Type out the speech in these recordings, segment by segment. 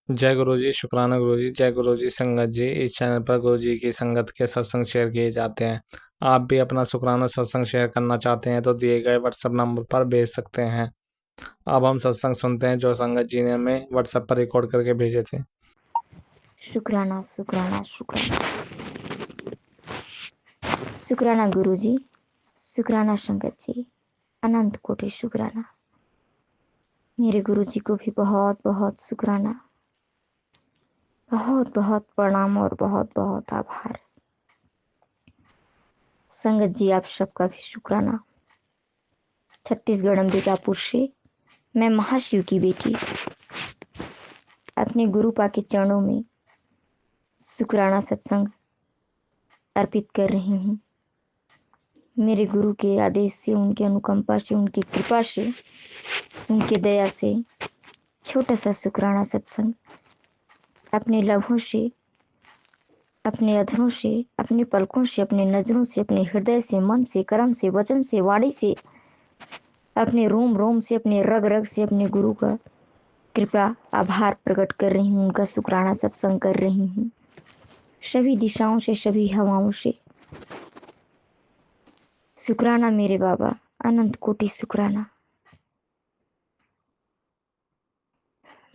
जय गुरु जी, शुक्राना गुरु जी। जय गुरु जी। संगत जी, इस चैनल पर गुरु जी की संगत के सत्संग शेयर किए जाते हैं। आप भी अपना शुक्राना सत्संग शेयर करना चाहते हैं तो दिए गए व्हाट्सएप नंबर पर भेज सकते हैं। अब हम सत्संग सुनते हैं जो संगत जी ने हमें व्हाट्सएप पर रिकॉर्ड करके भेजे थे। शुक्राना शुक्राना शुक्राना शुक्राना गुरु जी, शुक्राना संगत जी, अनंत कोटि शुक्राना। मेरे गुरु जी को भी बहुत बहुत शुक्राना, बहुत बहुत प्रणाम और बहुत बहुत आभार। संगत जी, आप सबका भी शुक्राना। छत्तीसगढ़ अंबिकापुर से मैं महाशिव की बेटी अपने गुरु पा के चरणों में शुक्राना सत्संग अर्पित कर रही हूँ। मेरे गुरु के आदेश से, उनके अनुकंपा से, उनकी कृपा से, उनके दया से छोटा सा शुक्राना सत्संग अपने लम्हों से, अपने अधरों से, अपने पलकों से, अपने नजरों से, अपने हृदय से, मन से, कर्म से, वचन से, वाणी से, अपने रोम रोम से, अपने रग रग से अपने गुरु का कृपा आभार प्रकट कर रही हूँ। उनका शुक्राना सत्संग कर रही हूँ। सभी दिशाओं से, सभी हवाओं से शुक्राना मेरे बाबा, अनंत कोटि शुक्राना।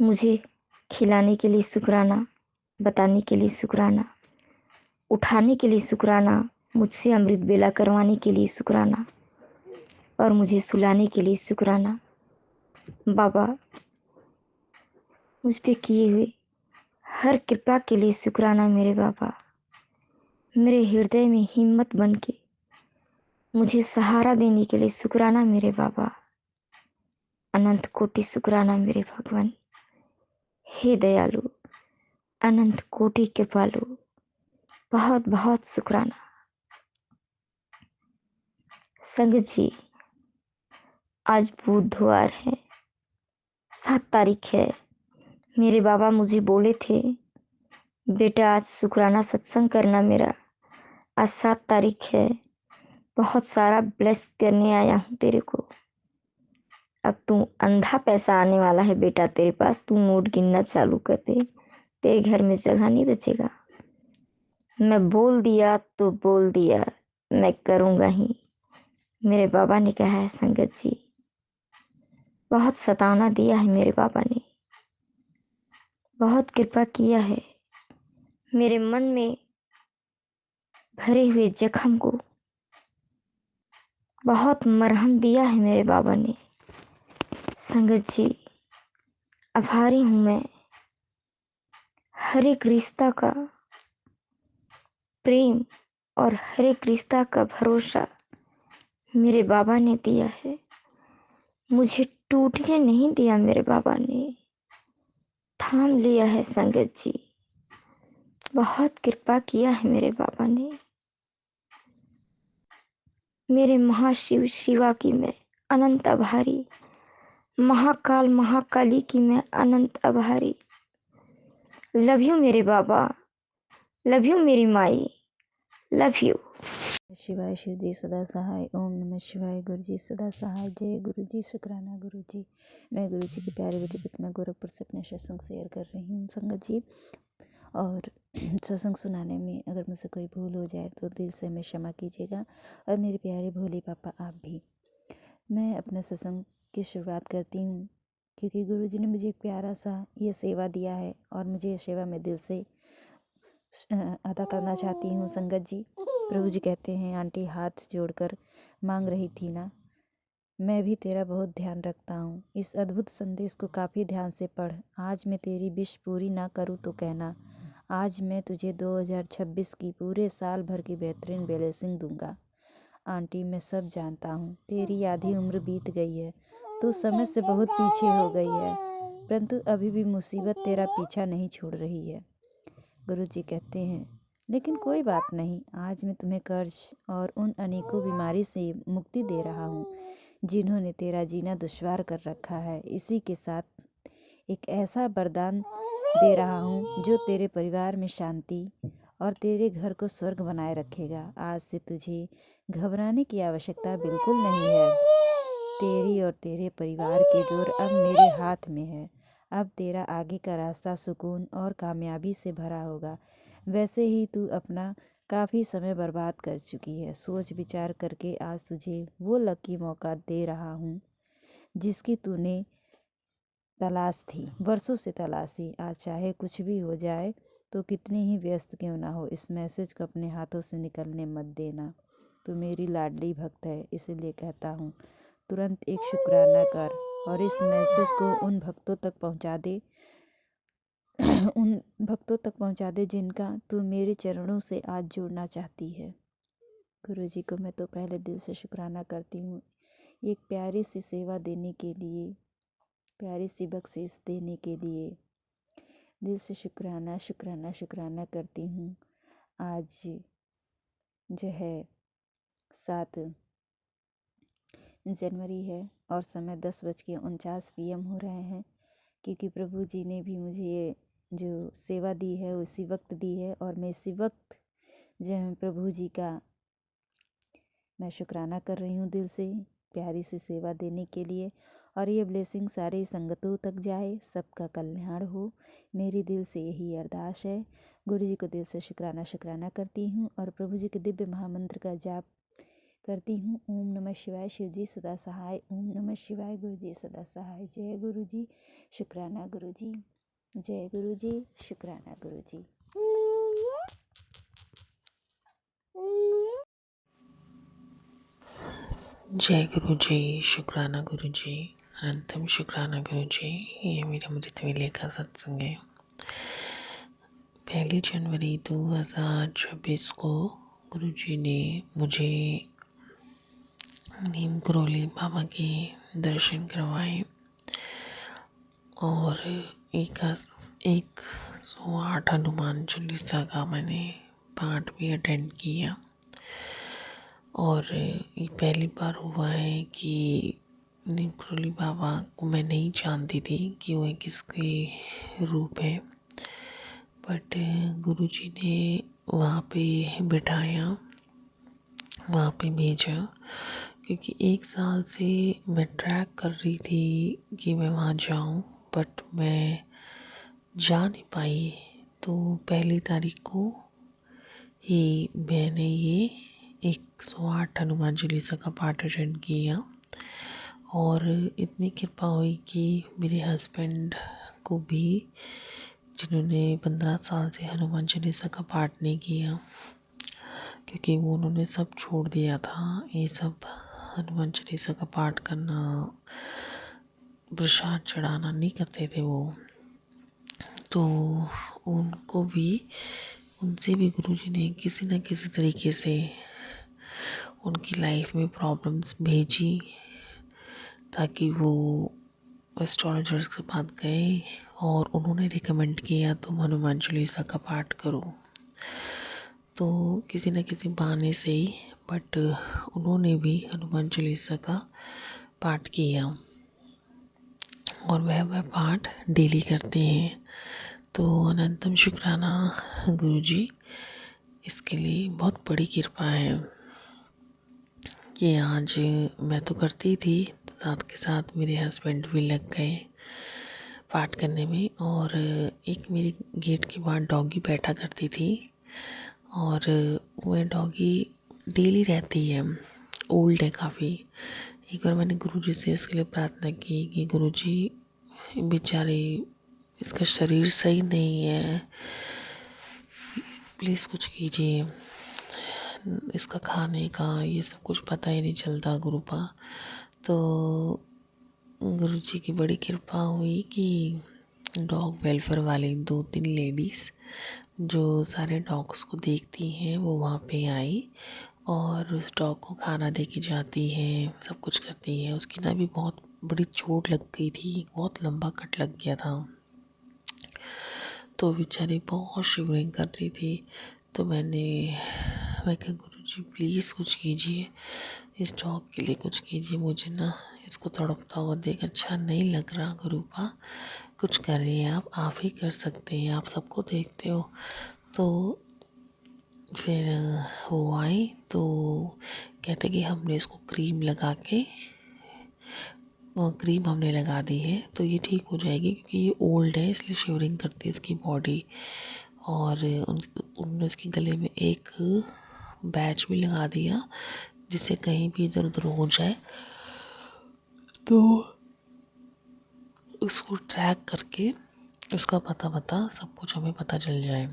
मुझे खिलाने के लिए शुक्राना, बताने के लिए शुक्राना, उठाने के लिए शुक्राना, मुझसे अमृत बेला करवाने के लिए शुक्राना और मुझे सुलाने के लिए शुक्राना। बाबा, मुझ पे किए हुए हर कृपा के लिए शुक्राना मेरे बाबा। मेरे हृदय में हिम्मत बन के मुझे सहारा देने के लिए शुक्राना मेरे बाबा। अनंत कोटि शुक्राना मेरे भगवान। हे दयालु, अनंत कोटि कृपालु, बहुत बहुत शुक्राना। संगत जी, आज बुधवार है, 7 तारीख है। मेरे बाबा मुझे बोले थे, बेटा आज शुक्राना सत्संग करना मेरा। आज 7 तारीख है, बहुत सारा ब्लेस करने आया हूँ तेरे को। अब तू अंधा पैसा आने वाला है बेटा तेरे पास, तू नोट गिनना चालू कर दे, तेरे घर में जगह नहीं बचेगा। मैं बोल दिया तो बोल दिया, मैं करूँगा ही। मेरे बाबा ने कहा है संगत जी, बहुत सताना दिया है मेरे बाबा ने, बहुत कृपा किया है। मेरे मन में भरे हुए जख्म को बहुत मरहम दिया है मेरे बाबा ने। संगत जी, आभारी हूँ मैं। हर एक रिश्ता का प्रेम और हर एक रिश्ता का भरोसा मेरे बाबा ने दिया है। मुझे टूटने नहीं दिया मेरे बाबा ने, थाम लिया है संगत जी। बहुत कृपा किया है मेरे बाबा ने। मेरे महाशिव शिवा की मैं अनंत आभारी, महाकाल महाकाली की मैं अनंत आभारी। लव यू मेरे बाबा, लव यू मेरी माई, लव यू। शिवाय शिव जी सदा सहाय। ओम नमः शिवाय। गुरु जी सदा सहाय। जय गुरु जी। शुक्राना गुरु जी। मैं गुरु जी की प्यारी बेटी प्रतिमा गोरखपुर से अपना सत्संग शेयर कर रही हूँ संगत जी। और सत्संग सुनाने में अगर मुझसे कोई भूल हो जाए तो दिल से हमें क्षमा कीजिएगा। और मेरे प्यारे भोले पापा आप भी। मैं अपना सत्संग की शुरुआत करती हूँ क्योंकि गुरु जी ने मुझे एक प्यारा सा ये सेवा दिया है और मुझे ये सेवा मैं दिल से अदा करना चाहती हूँ संगत जी। प्रभु जी कहते हैं, आंटी हाथ जोड़कर मांग रही थी ना, मैं भी तेरा बहुत ध्यान रखता हूँ। इस अद्भुत संदेश को काफ़ी ध्यान से पढ़। आज मैं तेरी विश पूरी ना करूँ तो कहना। आज मैं तुझे 2026 की पूरे साल भर की बेहतरीन ब्लेसिंग दूंगा। आंटी मैं सब जानता हूँ, तेरी आधी उम्र बीत गई है, तू समय से बहुत पीछे हो गई है, परंतु अभी भी मुसीबत तेरा पीछा नहीं छोड़ रही है। गुरु जी कहते हैं, लेकिन कोई बात नहीं, आज मैं तुम्हें कर्ज और उन अनेकों बीमारी से मुक्ति दे रहा हूँ जिन्होंने तेरा जीना दुश्वार कर रखा है। इसी के साथ एक ऐसा वरदान दे रहा हूँ जो तेरे परिवार में शांति और तेरे घर को स्वर्ग बनाए रखेगा। आज से तुझे घबराने की आवश्यकता बिल्कुल नहीं है। तेरी और तेरे परिवार की डोर अब मेरे हाथ में है। अब तेरा आगे का रास्ता सुकून और कामयाबी से भरा होगा। वैसे ही तू अपना काफ़ी समय बर्बाद कर चुकी है। सोच विचार करके आज तुझे वो लकी मौका दे रहा हूँ जिसकी तूने तलाश थी, वर्षों से तलाश थी। आज चाहे कुछ भी हो जाए तो कितनी ही व्यस्त क्यों ना हो, इस मैसेज को अपने हाथों से निकलने मत देना। तू मेरी लाडली भक्त है, इसलिए कहता हूँ तुरंत एक शुक्राना कर और इस मैसेज को उन भक्तों तक पहुँचा दे उन भक्तों तक पहुँचा दे जिनका तू मेरे चरणों से आज जुड़ना चाहती है। गुरु जी को मैं तो पहले दिल से शुक्राना करती हूँ एक प्यारी सी सेवा देने के लिए, प्यारी सी बख्शीश देने के लिए। दिल से शुक्राना शुक्राना शुक्राना करती हूँ। आज जो है 7 जनवरी है और समय 10:49 PM हो रहे हैं, क्योंकि प्रभु जी ने भी मुझे ये जो सेवा दी है उसी वक्त दी है और मैं इसी वक्त जो है प्रभु जी का मैं शुक्राना कर रही हूँ दिल से प्यारी सी सेवा देने के लिए। और ये ब्लेसिंग सारे संगतों तक जाए, सबका कल्याण हो, मेरी दिल से यही अरदास है। गुरु जी को दिल से शुक्राना करती हूँ और प्रभु जी के दिव्य महामंत्र का जाप करती हूँ। ओम नमः शिवाय, शिव जी सदा सहाय। ओम नमः शिवाय, गुरु जी सदा सहाय। जय गुरु जी, शुक्राना गुरु जी। जय गुरु जी, शुक्राना गुरु जी। जय गुरु जी, शुक्राना गुरु जी, अनंतम शुक्राना गुरु जी। ये मेरे अमृत वेले का सत्संग है। 1 जनवरी 2026 को गुरु जी ने मुझे नीम करोली बाबा के दर्शन करवाए और 108 हनुमान चालीसा का मैंने पाठ भी अटेंड किया। और ये पहली बार हुआ है कि नीम करोली बाबा को मैं नहीं जानती थी कि वह किसके रूप है, बट गुरुजी ने वहाँ पे बिठाया, वहाँ पे भेजा, क्योंकि 1 साल से मैं ट्रैक कर रही थी कि मैं वहाँ जाऊँ, बट मैं जा नहीं पाई। तो 1 तारीख को ही मैंने ये 108 हनुमान चालीसा का पाठ अटेंड किया और इतनी कृपा हुई कि मेरे हस्बैंड को भी, जिन्होंने 15 साल से हनुमान चालीसा का पाठ नहीं किया, क्योंकि वो उन्होंने सब छोड़ दिया था, ये सब हनुमान चालीसा का पाठ करना, प्रसाद चढ़ाना नहीं करते थे वो, तो उनको भी, उनसे भी गुरुजी ने किसी न किसी तरीके से उनकी लाइफ में प्रॉब्लम्स भेजी ताकि वो एस्ट्रोलॉजर्स के पास गए और उन्होंने रिकमेंड किया तुम हनुमान चालीसा का पाठ करो। तो किसी न किसी बहाने से ही, बट उन्होंने भी हनुमान चालीसा का पाठ किया और वह पाठ डेली करते हैं। तो अनंतम शुक्राना गुरुजी, इसके लिए बहुत बड़ी कृपा है कि आज मैं तो करती थी, तो साथ के साथ मेरे हस्बैंड भी लग गए पाठ करने में। और एक मेरे गेट के बाहर डॉगी बैठा करती थी और वह डॉगी डेली रहती है, ओल्ड है काफ़ी। एक बार मैंने गुरुजी से इसके लिए प्रार्थना की कि गुरुजी बेचारे, इसका शरीर सही नहीं है, प्लीज़ कुछ कीजिए, इसका खाने का ये सब कुछ पता ही नहीं चलता गुरुपा। तो गुरुजी की बड़ी कृपा हुई कि डॉग वेलफेयर वाली 2-3 लेडीज़ जो सारे डॉग्स को देखती हैं वो वहाँ पे आई और उस डॉग को खाना दे के जाती है, सब कुछ करती है। उसकी ना भी बहुत बड़ी चोट लग गई थी, बहुत लंबा कट लग गया था, तो बेचारी बहुत शिवरिंग कर रही थी। तो मैं कहा गुरुजी प्लीज़ कुछ कीजिए, इस डॉग के लिए कुछ कीजिए, मुझे ना इसको तड़पता हुआ देख अच्छा नहीं लग रहा गुरुपा, कुछ करिए, आप ही कर सकते हैं, आप सबको देखते हो। तो फिर वो आई तो कहते कि हमने इसको क्रीम लगा के क्रीम हमने लगा दी है तो ये ठीक हो जाएगी, क्योंकि ये ओल्ड है इसलिए शिवरिंग करती है इसकी बॉडी। और उन्होंने इसके गले में एक बैच भी लगा दिया, जिससे कहीं भी इधर उधर हो जाए तो उसको ट्रैक करके उसका पता सब कुछ हमें पता चल जाए।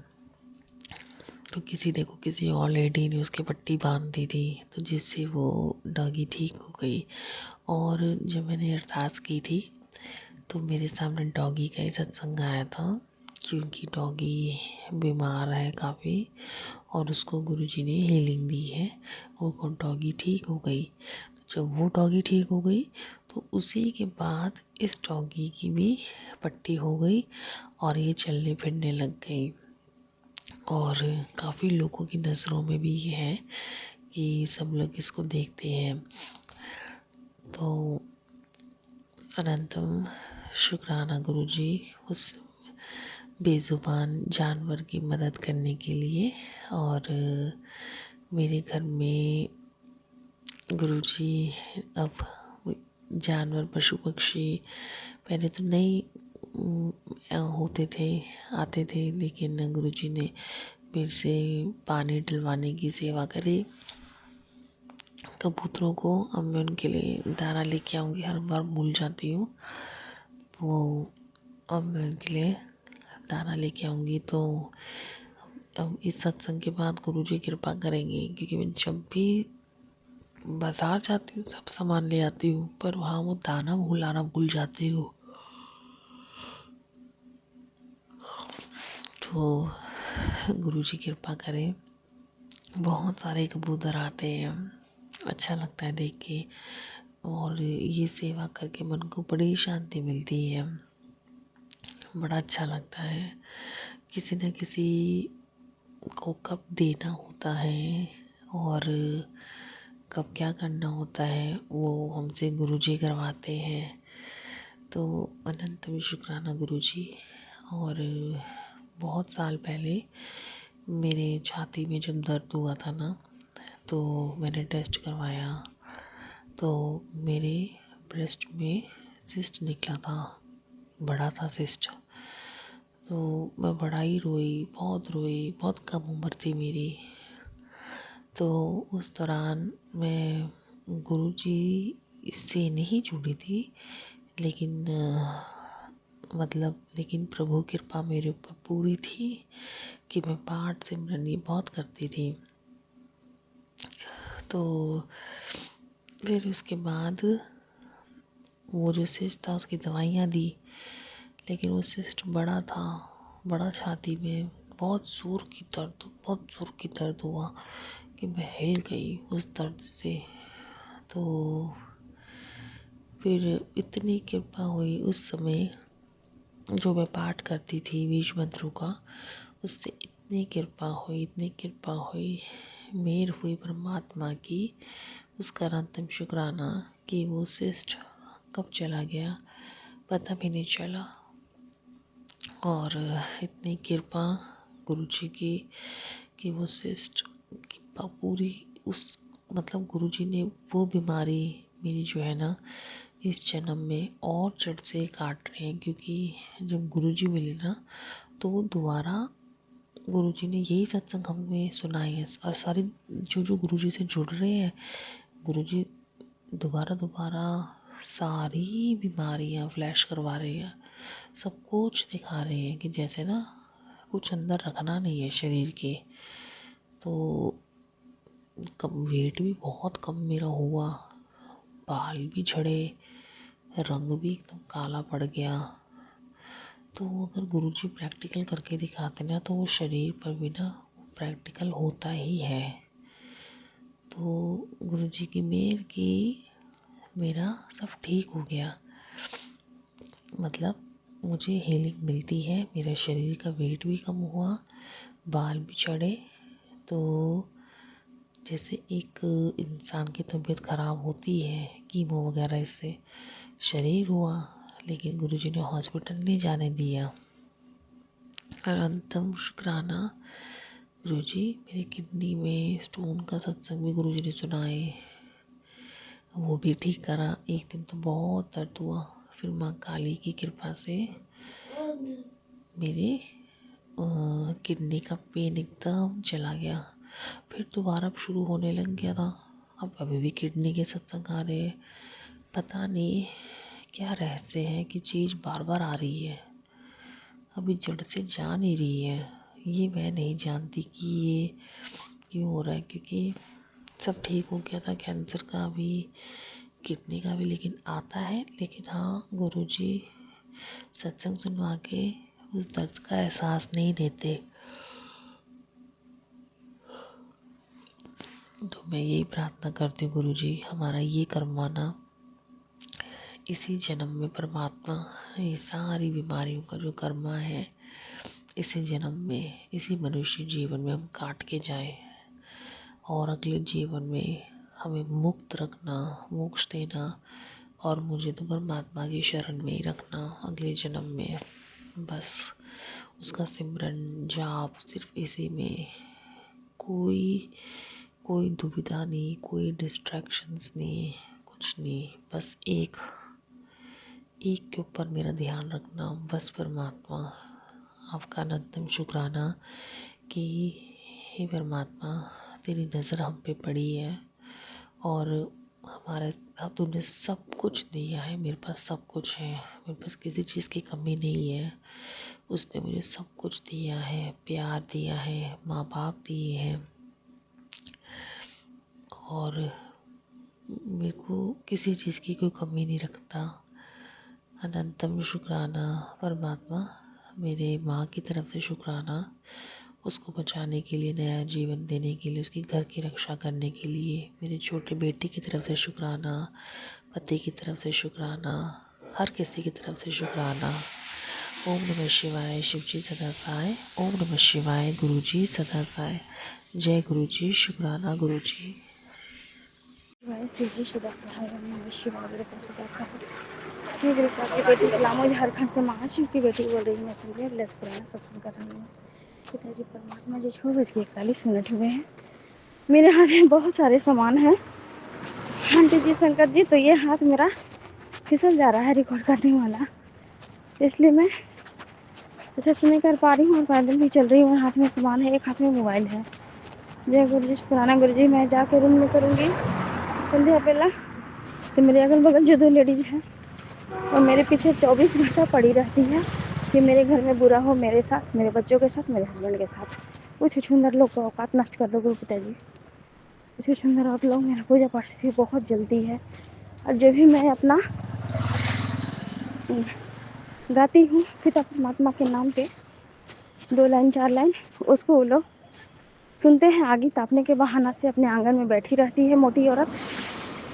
तो किसी और लेडी ने उसके पट्टी बांध दी थी, तो जिससे वो डॉगी ठीक हो गई। और जब मैंने अरदास की थी तो मेरे सामने डॉगी का ही सत्संग आया था, क्योंकि डॉगी बीमार है काफ़ी और उसको गुरुजी ने हीलिंग दी है, वो डॉगी ठीक हो गई। जब वो डॉगी ठीक हो गई तो उसी के बाद इस डॉगी की भी पट्टी हो गई और ये चलने फिरने लग गई। और काफ़ी लोगों की नज़रों में भी ये है कि सब लोग इसको देखते हैं। तो अनंतम शुक्राना गुरुजी उस बेज़ुबान जानवर की मदद करने के लिए। और मेरे घर में गुरुजी अब जानवर पशु पक्षी पहले तो नहीं होते थे आते थे, लेकिन गुरुजी ने मेरे से पानी डलवाने की सेवा करी कबूतरों को। अब मैं उनके लिए दाना लेके आऊँगी, हर बार भूल जाती हूँ, तो अब मैं उनके लिए दाना लेके आऊँगी। तो अब इस सत्संग के बाद गुरुजी कृपा करेंगे, क्योंकि मैं जब भी बाज़ार जाती हूँ सब सामान ले आती हूँ, पर वहाँ वो दाना भूल जाती हूँ। तो गुरुजी कृपा करें। बहुत सारे कबूतर आते हैं, अच्छा लगता है देख के, और ये सेवा करके मन को बड़ी शांति मिलती है, बड़ा अच्छा लगता है। किसी न किसी को कब देना होता है और कब क्या करना होता है वो हमसे गुरुजी करवाते हैं। तो अनंत में शुक्राना गुरुजी। और बहुत साल पहले मेरे छाती में जब दर्द हुआ था ना, तो मैंने टेस्ट करवाया तो मेरे ब्रेस्ट में सिस्ट निकला था, बड़ा था सिस्ट। तो मैं बड़ा ही रोई, बहुत कम उम्र थी मेरी। तो उस दौरान मैं गुरुजी से नहीं जुड़ी थी, लेकिन लेकिन प्रभु कृपा मेरे ऊपर पूरी थी कि मैं पाठ सिमरन ये बहुत करती थी। तो फिर उसके बाद वो जो सिस्ट था उसकी दवाइयाँ दी, लेकिन वो सिस्ट बड़ा था, बड़ा छाती में बहुत ज़ोर की दर्द हुआ कि मैं हिल गई उस दर्द से। तो फिर इतनी कृपा हुई उस समय, जो मैं पाठ करती थी बीज मंत्रों का, उससे इतनी कृपा हुई, मेहर हुई परमात्मा की। उसका अंतिम शुक्राना कि वो सिस्ट कब चला गया पता भी नहीं चला। और इतनी कृपा गुरुजी की कि वो सिस्ट की पूरी उस गुरुजी ने वो बीमारी मेरी जो है ना इस जन्म में और जड़ से काट रहे हैं, क्योंकि जब गुरुजी मिले ना तो वो दोबारा गुरुजी ने यही सत्संग हमें सुनाई है। और सारे जो गुरुजी से जुड़ रहे हैं, गुरुजी दोबारा सारी बीमारियां फ्लैश करवा रहे हैं, सब कुछ दिखा रहे हैं कि जैसे ना कुछ अंदर रखना नहीं है शरीर के। तो वेट भी बहुत कम मेरा हुआ, बाल भी झड़े, रंग भी एकदम काला पड़ गया। तो अगर गुरुजी प्रैक्टिकल करके दिखाते ना तो वो शरीर पर भी ना प्रैक्टिकल होता ही है। तो गुरुजी की मेहर की मेरा सब ठीक हो गया, मुझे हीलिंग मिलती है, मेरे शरीर का वेट भी कम हुआ, बाल भी झड़े। तो जैसे एक इंसान की तबीयत ख़राब होती है कीमो वगैरह इससे, शरीर हुआ, लेकिन गुरुजी ने हॉस्पिटल नहीं जाने दिया। और अंतम शुक्राना गुरुजी, मेरी किडनी में स्टोन का सत्संग भी गुरुजी ने सुनाए। वो भी ठीक करा। एक दिन तो बहुत दर्द हुआ, फिर माँ काली की कृपा से मेरे किडनी का पेन एकदम चला गया। फिर दोबारा अब शुरू होने लग गया था। अब अभी भी किडनी के सत्संग आ रहे हैं। पता नहीं क्या रहस्य है कि चीज़ बार बार आ रही है, अभी जड़ से जा नहीं रही है। ये मैं नहीं जानती कि ये क्यों हो रहा है, क्योंकि सब ठीक हो गया था, कैंसर का भी किडनी का भी, लेकिन आता है। लेकिन हाँ, गुरुजी सत्संग सुनवा के उस दर्द का एहसास नहीं देते। तो मैं यही प्रार्थना करती हूँ, गुरुजी हमारा ये करवाना, इसी जन्म में परमात्मा ये सारी बीमारियों का जो कर्मा है इसी जन्म में, इसी मनुष्य जीवन में हम काट के जाए और अगले जीवन में हमें मुक्त रखना, मोक्ष देना, और मुझे तो परमात्मा की शरण में ही रखना अगले जन्म में। बस उसका सिमरन जाप, सिर्फ इसी में, कोई कोई दुविधा नहीं, कोई डिस्ट्रैक्शंस नहीं, कुछ नहीं। बस एक के ऊपर मेरा ध्यान रखना। बस परमात्मा आपका अनंतम शुक्राना कि हे परमात्मा तेरी नज़र हम पे पड़ी है और हमारे तूने सब कुछ दिया है। मेरे पास सब कुछ है, मेरे पास किसी चीज़ की कमी नहीं है। उसने मुझे सब कुछ दिया है, प्यार दिया है, माँ बाप दिए हैं, और मेरे को किसी चीज़ की कोई कमी नहीं रखता। अनंतम शुक्राना परमात्मा, मेरे माँ की तरफ से शुक्राना, उसको बचाने के लिए, नया जीवन देने के लिए, उसके घर की रक्षा करने के लिए। मेरे छोटे बेटे की तरफ से शुक्राना, पति की तरफ से शुक्राना, हर किसी की तरफ से शुक्राना। ओम नमः शिवाय। शिव जी सदा सहाय। ओम नमः शिवाय। गुरु जी सदा सहाय। जय गुरु जी। शुक्राना गुरु जी। शिवाय शिव जी सदा सहाय। ओम नमः शिवाय। मेरे पास सदा सहाय। मैं मेरे की बेटी गुलामो झारखंड से महाशिव की बेटी बोल रही हूँ। मैं संध्या विलास पुराना सत्संग कर रही हूँ। पिताजी परमात्मा जी 6:41 हुए हैं। मेरे हाथ में बहुत सारे सामान हैं। आंटी जी, शंकर जी, तो ये हाथ मेरा फिसल जा रहा है रिकॉर्ड करने वाला, इसलिए मैं अच्छे से नहीं कर पा रही हूँ और पैदल भी चल रही हूँ। हाथ में सामान है, एक हाथ में मोबाइल है। जय गुरु जी पुराना। गुरु जी मैं जाके रूम में करूँगी संध्या बेला। तो मेरे अगल बगल जो 2 लेडीज हैं और मेरे पीछे 24 घंटा पड़ी रहती है कि मेरे घर में बुरा हो, मेरे साथ, मेरे बच्चों के साथ, मेरे हस्बैंड के साथ। वो छुछुंदर लोग का औकात नष्ट कर दो गुरु पिताजी। छुछुंदर आप लोग, मेरा पूजा पाठ से भी बहुत जल्दी है। और जब भी मैं अपना गाती हूँ पिता परमात्मा के नाम पे 2 लाइन 4 लाइन, उसको वो लोग सुनते हैं। आगे तापने के बहाना से अपने आंगन में बैठी रहती है मोटी औरत।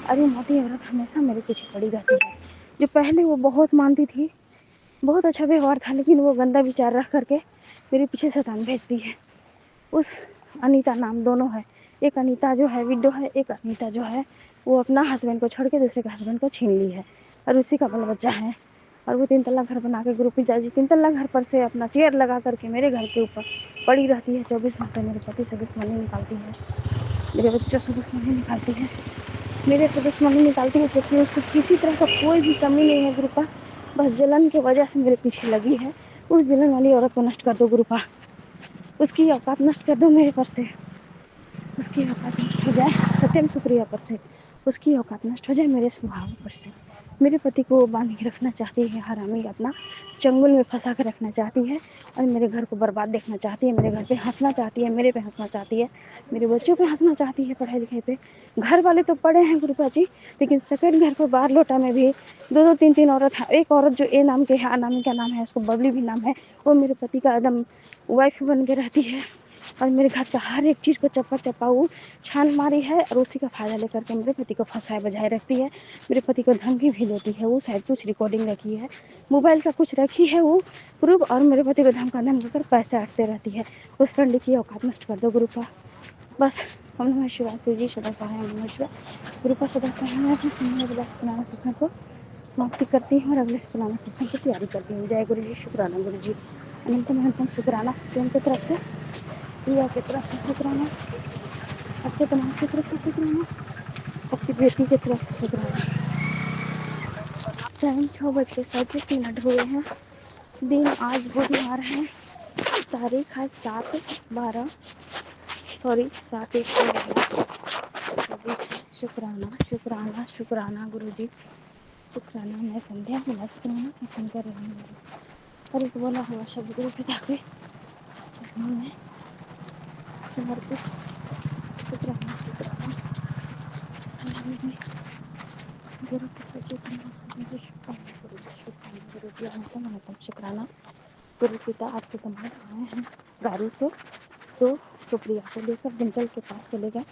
और वो मोटी औरत हमेशा मेरे पीछे पड़ी रहती है। जो पहले वो बहुत मानती थी, बहुत अच्छा व्यवहार था, लेकिन वो गंदा विचार रख करके मेरे पीछे शैतान भेजती है। उस अनीता नाम दोनों है। एक अनीता जो है विडो है, एक अनीता जो है वो अपना हस्बैंड को छोड़ के दूसरे के हस्बैंड को छीन ली है और उसी का बाल बच्चा है। और वो 3 तल्ला घर बना के गुरु पिताजी 3 तल्ला घर पर से अपना चेयर लगा करके मेरे घर के ऊपर पड़ी रहती है। 24 घंटे मेरे पति से दुश्मनी निकालती है, मेरे बच्चों से दुश्मनी निकालती है, मेरे से दुश्मनी निकालती है, जबकि उसको किसी तरह का कोई भी कमी नहीं है गुरुपा। बस जलन की वजह से मेरे पीछे लगी है। उस जलन वाली औरत को नष्ट कर दो गुरुपा। उसकी औकात नष्ट कर दो मेरे पर से। उसकी औकात नष्ट हो जाए सत्यम सुप्रिया पर से। उसकी औकात नष्ट हो जाए मेरे स्वभाव पर से। मेरे पति को वो बांध के रखना चाहती है, हरामी अपना चंगुल में फंसा कर रखना चाहती है और मेरे घर को बर्बाद देखना चाहती है। मेरे घर पे हंसना चाहती है, मेरे पे हंसना चाहती है, मेरे बच्चों पे हंसना चाहती है, पढ़ाई लिखाई पे। घर वाले तो पढ़े हैं गुरुपा जी, लेकिन सेकंड घर पर बाहर लोटा में भी 2-2 3-3 औरत है। एक औरत जो ए नाम के है, अनामिका नाम है, उसको बबली भी नाम है, वो मेरे पति का एकदम वाइफ बन के रहती है और मेरे घर का हर एक चीज़ को चप्पा चप्पा वो छान मारी है और उसी का फायदा लेकर के मेरे पति को फंसाए बजाय रखती है। मेरे पति को धमकी भी देती है। वो शायद कुछ रिकॉर्डिंग रखी है, मोबाइल का कुछ रखी है वो प्रूफ, और मेरे पति को धमका धमका कर पैसे अटते रहती है। उस पंडित की औकात नष्ट कर दो गुरुपा। बस ओम नमः शिवाय। शिव जी सदा सहाय। ओम नमः शिवाय। गुरुपा सदा सहाय। मैं अपने संध्या विलास पुराना सत्संग को समाप्ति करती हूँ और अगले पुराना सत्संग की तैयारी करती हूँ। जय गुरु जी। शुक्राना गुरु जी। अनंतम अनंतम शुक्राना सत्यम की तरफ से, प्रिया की तरफ से शुक्राना, आपके तमाम की तरफ से शुक्राना, आपकी बेटी की तरफ से शुक्राना। टाइम 6:37 हुए हैं। दिन आज बुधवार है, तारीख है 7/12 सॉरी 7/1/2024। शुक्राना शुक्राना शुक्राना गुरुजी, शुक्राना। मैं संध्या मिला शुक्राना सत्संग कर रही हूँ और एक बोला हुआ शब्द गुरु पिता के चरणों में समर्पित। शुक्राना शुक्राना गुरु पिता जी का शुक्राना गुरुजी अनंतम शुक्राना। गुरु पिता आपके तमाम आए हैं गाड़ी से, तो सुप्रिया को लेकर डिंपल के पास चले गए।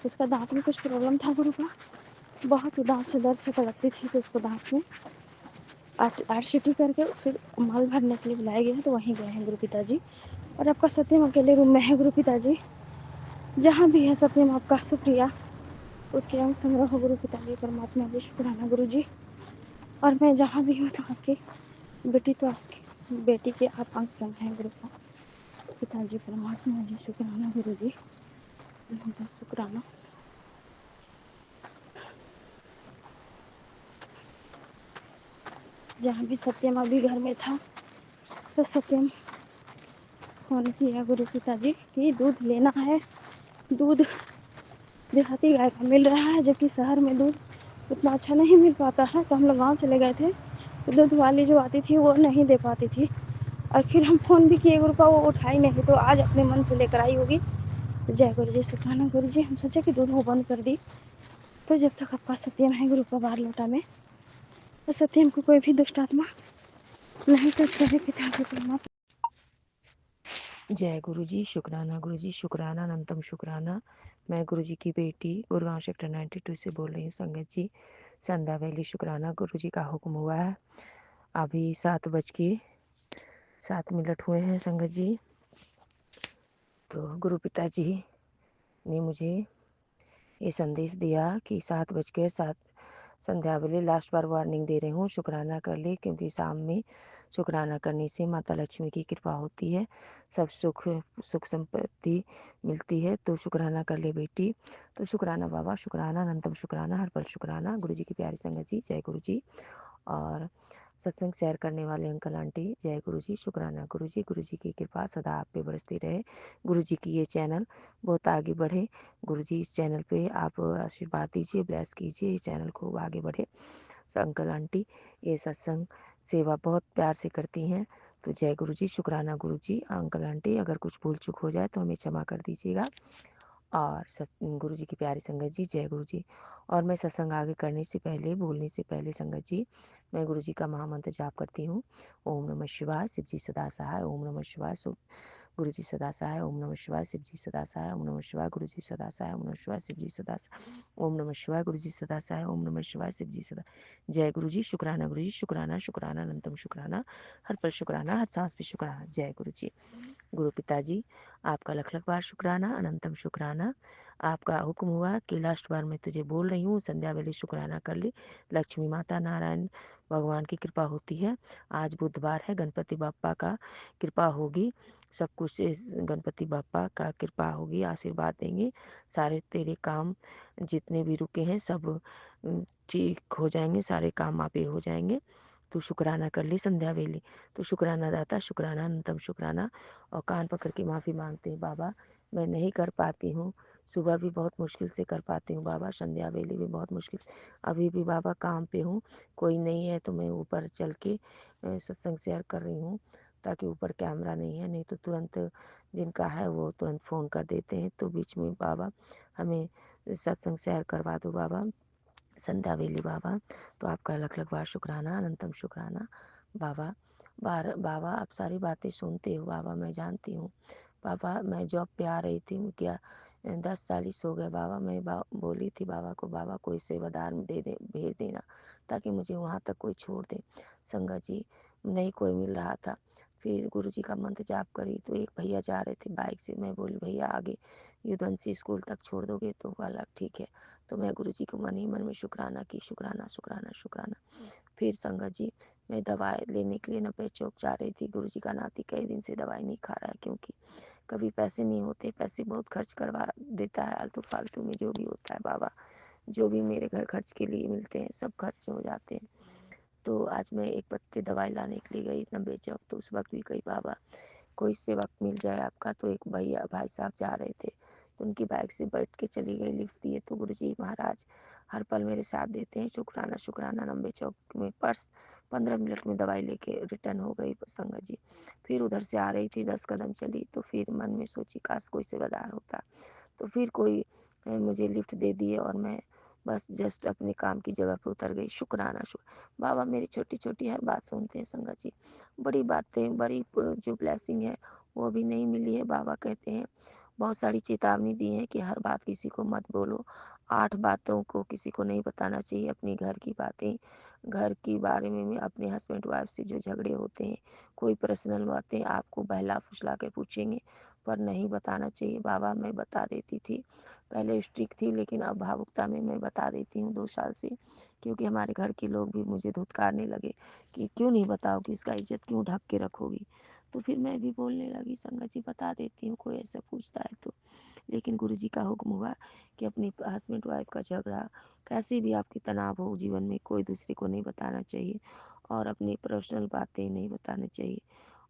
उसका दांत में कुछ प्रॉब्लम था गुरु का, बहुत ही दांत से दर्द से तड़पती थी, तो उसको दांत में RCT करके फिर माल भरने के लिए बुलाया गया, तो वहीं गए हैं गुरु पिताजी। और आपका सत्यम अकेले रूम में है गुरु पिताजी, जहाँ भी है सत्यम आपका सुप्रिया, उसके अंग संग्रह हो गुरु पिताजी परमात्मा जी शुक्राना गुरु जी। और मैं जहाँ भी हूँ तो आपकी बेटी, तो आपकी बेटी के आप अंग संग हैं गुरु पिताजी परमात्मा जी शुक्राना गुरु जी, शुक्राना। जहाँ भी सत्यम अभी घर में था, तो सत्यम फोन किया गुरु पिताजी कि दूध लेना है। दूध देहाती गाय का मिल रहा है, जबकि शहर में दूध उतना अच्छा नहीं मिल पाता है, तो हम लोग गाँव चले गए थे, तो दूध वाली जो आती थी वो नहीं दे पाती थी। और फिर हम फ़ोन भी किए गुरु का, वो उठाई नहीं, तो आज अपने मन से लेकर आई होगी। जय गुरु जी शुक्राना गुरु जी। हम सोचे कि दूध वो बंद कर दी, तो जब तक आपका सत्यम है गुरु का बाहर लोटा में, तो सत्यम को कोई भी दुष्ट आत्मा नहीं टच करे पिताजी परमात्मा। जय गुरु जी शुक्राना गुरु जी, शुक्राना अनंतम शुक्राना। मैं गुरु जी की बेटी गुड़गांव सेक्टर 92 से बोल रही हूँ संगत जी। संध्या वैली शुक्राना गुरु जी का हुक्म हुआ है। अभी 7:07 हुए हैं संगत जी। तो गुरु पिताजी ने मुझे ये संदेश दिया कि 7:07 संध्या वेले लास्ट बार वार्निंग दे रही हूँ, शुक्राना कर ले, क्योंकि शाम में शुक्राना करने से माता लक्ष्मी की कृपा होती है, सब सुख संपत्ति मिलती है। तो शुक्राना कर ले बेटी। तो शुक्राना बाबा, शुक्राना अनंतम शुक्राना, हर पल शुक्राना। गुरु जी की प्यारी संगत जी, जय गुरु जी। और सत्संग शेयर करने वाले अंकल आंटी, जय गुरु जी, शुक्राना गुरु जी की कृपा सदा आप पे बरसती रहे। गुरु जी की ये चैनल बहुत आगे बढ़े। गुरु जी इस चैनल पे आप आशीर्वाद दीजिए, ब्लेस कीजिए, इस चैनल को आगे बढ़े। अंकल आंटी ये सत्संग सेवा बहुत प्यार से करती हैं, तो जय गुरु जी, शुक्राना गुरु जी। अंकल आंटी अगर कुछ भूल चूक हो जाए तो हमें क्षमा कर दीजिएगा। और गुरु जी की प्यारी संगत जी, जय गुरु जी। और मैं सत्संग आगे करने से पहले, बोलने से पहले संगत जी, मैं गुरु जी का महामंत्र जाप करती हूँ। ओम नमः शिवाय, शिव जी सदा सहाय। ओम नमः शिवाय, गुरु जी सदा सहाय। ओम नमः शिवाय, शिव जी सदा सहाय। ओम नमः शिवाय, गुरु जी सदा सहाय। ओम नमः शिवाय, शिव जी सदा सहाय। ओम नमः शिवाय, गुरु जी सदा सहाय। ओम नमः शिवाय, शिव जी सदा। जय गुरु जी, शुक्राना गुरु जी, शुक्राना शुक्राना अनंतम शुक्राना, हर पल शुक्राना, हर सांस पे शुक्राना। जय गुरु जी। गुरु पिताजी आपका लख लख बार शुक्राना, अनंतम शुक्राना। आपका हुक्म हुआ कि लास्ट बार मैं तुझे बोल रही हूँ, संध्या वेले शुक्राना कर ले। लक्ष्मी माता नारायण भगवान की कृपा होती है। आज बुधवार है, गणपति बाप्पा का कृपा होगी, सब कुछ गणपति बाप्पा का कृपा होगी, आशीर्वाद देंगे। सारे तेरे काम जितने भी रुके हैं सब ठीक हो जाएंगे, सारे काम आपे हो जाएंगे। तो शुक्राना कर ली संध्या वेले। तो शुक्राना दाता, शुक्राना अनंतम शुक्राना। और कान पकड़ के माफ़ी मांगते हैं बाबा, मैं नहीं कर पाती हूँ। सुबह भी बहुत मुश्किल से कर पाती हूँ बाबा, संध्या वेले भी बहुत मुश्किल। अभी भी बाबा काम पे हूँ, कोई नहीं है तो मैं ऊपर चल के सत्संग शेयर कर रही हूँ, ताकि ऊपर कैमरा नहीं है, नहीं तो तुरंत जिनका है वो तुरंत फ़ोन कर देते हैं। तो बीच में बाबा हमें सत्संग शेयर करवा दो बाबा, संध्या वेली बाबा। तो आपका लख लख बार शुक्राना, अनंतम शुक्राना बाबा। बाबा आप सारी बातें सुनते हो बाबा, मैं जानती हूँ बाबा। मैं जॉब पे आ रही थी, क्या 10:40 हो गए बाबा। मैं बोली थी बाबा को, बाबा कोई सेवादार भेज देना, ताकि मुझे वहाँ तक कोई छोड़ दे। संगत जी नहीं कोई मिल रहा था। फिर गुरु जी का मंत्र जाप करी, तो एक भैया जा रहे थे बाइक से। मैं बोली भैया आगे युद्धवंशी स्कूल तक छोड़ दोगे? तो बोला ठीक है। तो मैं गुरु जी को मन ही मन में शुक्राना की, शुक्राना शुक्राना शुक्राना। फिर संगत जी मैं दवाई लेने के लिए 90 चौक जा रही थी। गुरु जी का नाती कई दिन से दवाई नहीं खा रहा है, क्योंकि कभी पैसे नहीं होते, पैसे बहुत खर्च करवा देता है आलतू फालतू में, जो भी होता है बाबा जो भी मेरे घर खर्च के लिए मिलते हैं सब खर्च हो जाते हैं। तो आज मैं एक पत्ते दवाई लाने के लिए गई नब्बे चौक, तो उस वक्त भी कही बाबा कोई सेवक मिल जाए आपका। तो एक भैया भाई साहब जा रहे थे, तो उनकी बाइक से बैठ के चली गई, लिफ्ट दिए। तो गुरुजी महाराज हर पल मेरे साथ देते हैं। शुक्राना शुक्राना। नब्बे चौक में पर्स 15 मिनट में दवाई लेके रिटर्न हो गई संगत जी। फिर उधर से आ रही थी, 10 कदम चली तो फिर मन में सोची काश कोई सेवादार होता, तो फिर कोई मुझे लिफ्ट दे दिए और मैं बस जस्ट अपने काम की जगह पे उतर गई। शुक्राना बाबा मेरी छोटी छोटी हर बात सुनते हैं संगत जी। बड़ी बातें, बड़ी जो ब्लेसिंग है वो अभी नहीं मिली है। बाबा कहते हैं बहुत सारी चेतावनी दी है कि हर बात किसी को मत बोलो। 8 बातों को किसी को नहीं बताना चाहिए। अपनी घर की बातें, घर के बारे में अपने हस्बैंड वाइफ से जो झगड़े होते हैं, कोई पर्सनल बातें आपको बहला फुसला के पूछेंगे पर नहीं बताना चाहिए। बाबा मैं बता देती थी, पहले स्ट्रिक्ट थी लेकिन अब भावुकता में मैं बता देती हूँ 2 साल से, क्योंकि हमारे घर के लोग भी मुझे धुतकारने लगे कि क्यों नहीं बताओगी, उसका इज्जत क्यों ढक के रखोगी। तो फिर मैं भी बोलने लगी संगत जी बता देती हूँ कोई ऐसा पूछता है तो। लेकिन गुरुजी का हुक्म हुआ कि अपनी हस्बैंड वाइफ का झगड़ा, कैसे भी आपकी तनाव हो जीवन में, कोई दूसरे को नहीं बताना चाहिए और अपनी पर्सनल बातें नहीं बताना चाहिए।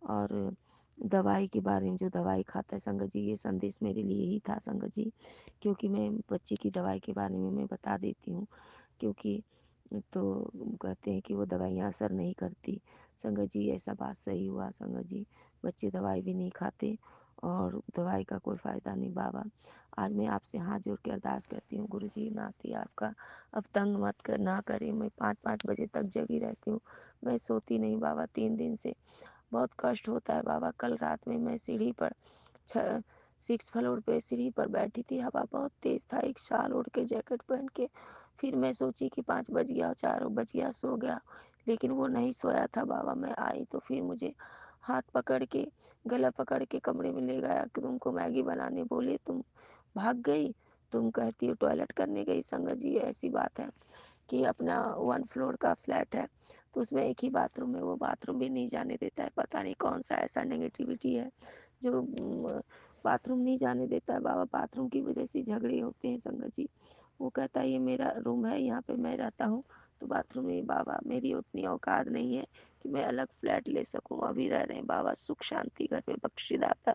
और दवाई के बारे में, जो दवाई खाता है संगत जी, ये संदेश मेरे लिए ही था संगत जी, क्योंकि मैं बच्चे की दवाई के बारे में मैं बता देती हूँ। क्योंकि तो कहते हैं कि वो दवाइयाँ असर नहीं करती। संगत जी ऐसा बात सही हुआ संगत जी, बच्चे दवाई भी नहीं खाते और दवाई का कोई फ़ायदा नहीं। बाबा आज मैं आपसे हाथ जोड़ के अरदास करती हूँ, गुरुजी नाती आपका अब तंग मत कर ना करें। मैं 5-5 बजे तक जगी रहती हूँ, मैं सोती नहीं बाबा 3 दिन से, बहुत कष्ट होता है बाबा। कल रात में मैं सीढ़ी पर 6 फ्लोर पे सीढ़ी पर बैठी थी, हवा बहुत तेज़ था, एक शाल ओढ़ के जैकेट पहन के। फिर मैं सोची कि 5 बज गया, 4 बज गया, सो गया, लेकिन वो नहीं सोया था बाबा। मैं आई तो फिर मुझे हाथ पकड़ के, गला पकड़ के कमरे में ले गया कि तुमको मैगी बनाने बोले, तुम भाग गई, तुम कहती हो टॉयलेट करने गई। संगत जी ऐसी बात है कि अपना 1 फ्लोर का फ्लैट है तो उसमें एक ही बाथरूम है, वो बाथरूम भी नहीं जाने देता है। पता नहीं कौन सा ऐसा नेगेटिविटी है जो बाथरूम नहीं जाने देता है बाबा। बाथरूम की वजह से झगड़े होते हैं संगत जी। वो कहता है ये मेरा रूम है, यहाँ पे मैं रहता हूँ तो बाथरूम में। बाबा मेरी उतनी औकात नहीं है कि मैं अलग फ्लैट ले सकूँ। अभी रह रहे हैं बाबा सुख शांति घर में बख्शीदाता।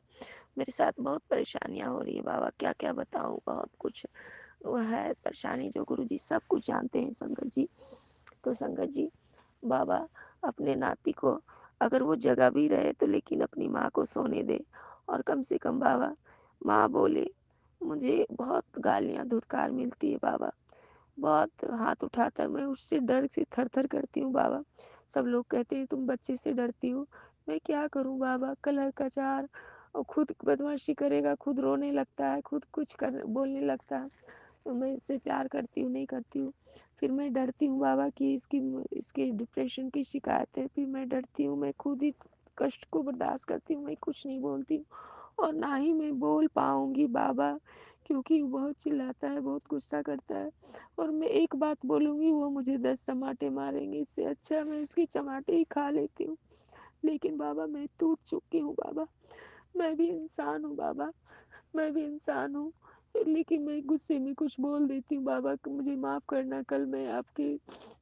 मेरे साथ बहुत परेशानियाँ हो रही है बाबा, क्या क्या बताऊँ, बहुत कुछ वो है परेशानी जो गुरुजी सब कुछ जानते हैं संगत जी। तो संगत जी बाबा अपने नाती को अगर वो जगह भी रहे तो लेकिन अपनी माँ को सोने दे, और कम से कम बाबा माँ बोले। मुझे बहुत गालियाँ धुतकार मिलती है बाबा, बहुत हाथ उठाता है, मैं उससे डर से थर थर करती हूँ बाबा। सब लोग कहते हैं तुम बच्चे से डरती हो, मैं क्या करूँ बाबा। कलह कचार और खुद बदमाशी करेगा, खुद रोने लगता है, खुद कुछ कर बोलने लगता है, तो मैं इससे प्यार करती हूँ नहीं करती हूँ। फिर मैं डरती हूँ बाबा कि इसकी डिप्रेशन की शिकायत है, फिर मैं डरती हूँ, मैं खुद ही कष्ट को बर्दाश्त करती हूँ, मैं कुछ नहीं बोलती हूँ और ना ही मैं बोल पाऊँगी बाबा, क्योंकि वो बहुत चिल्लाता है, बहुत गुस्सा करता है और मैं एक बात बोलूँगी वो मुझे 10 चमाटे मारेंगे। इससे अच्छा मैं उसकी चमाटे ही खा लेती हूँ। लेकिन बाबा मैं टूट चुकी हूँ बाबा, मैं भी इंसान हूँ बाबा, मैं भी इंसान हूँ, लेकिन मैं गुस्से में कुछ बोल देती हूँ बाबा, मुझे माफ़ करना। कल मैं आपके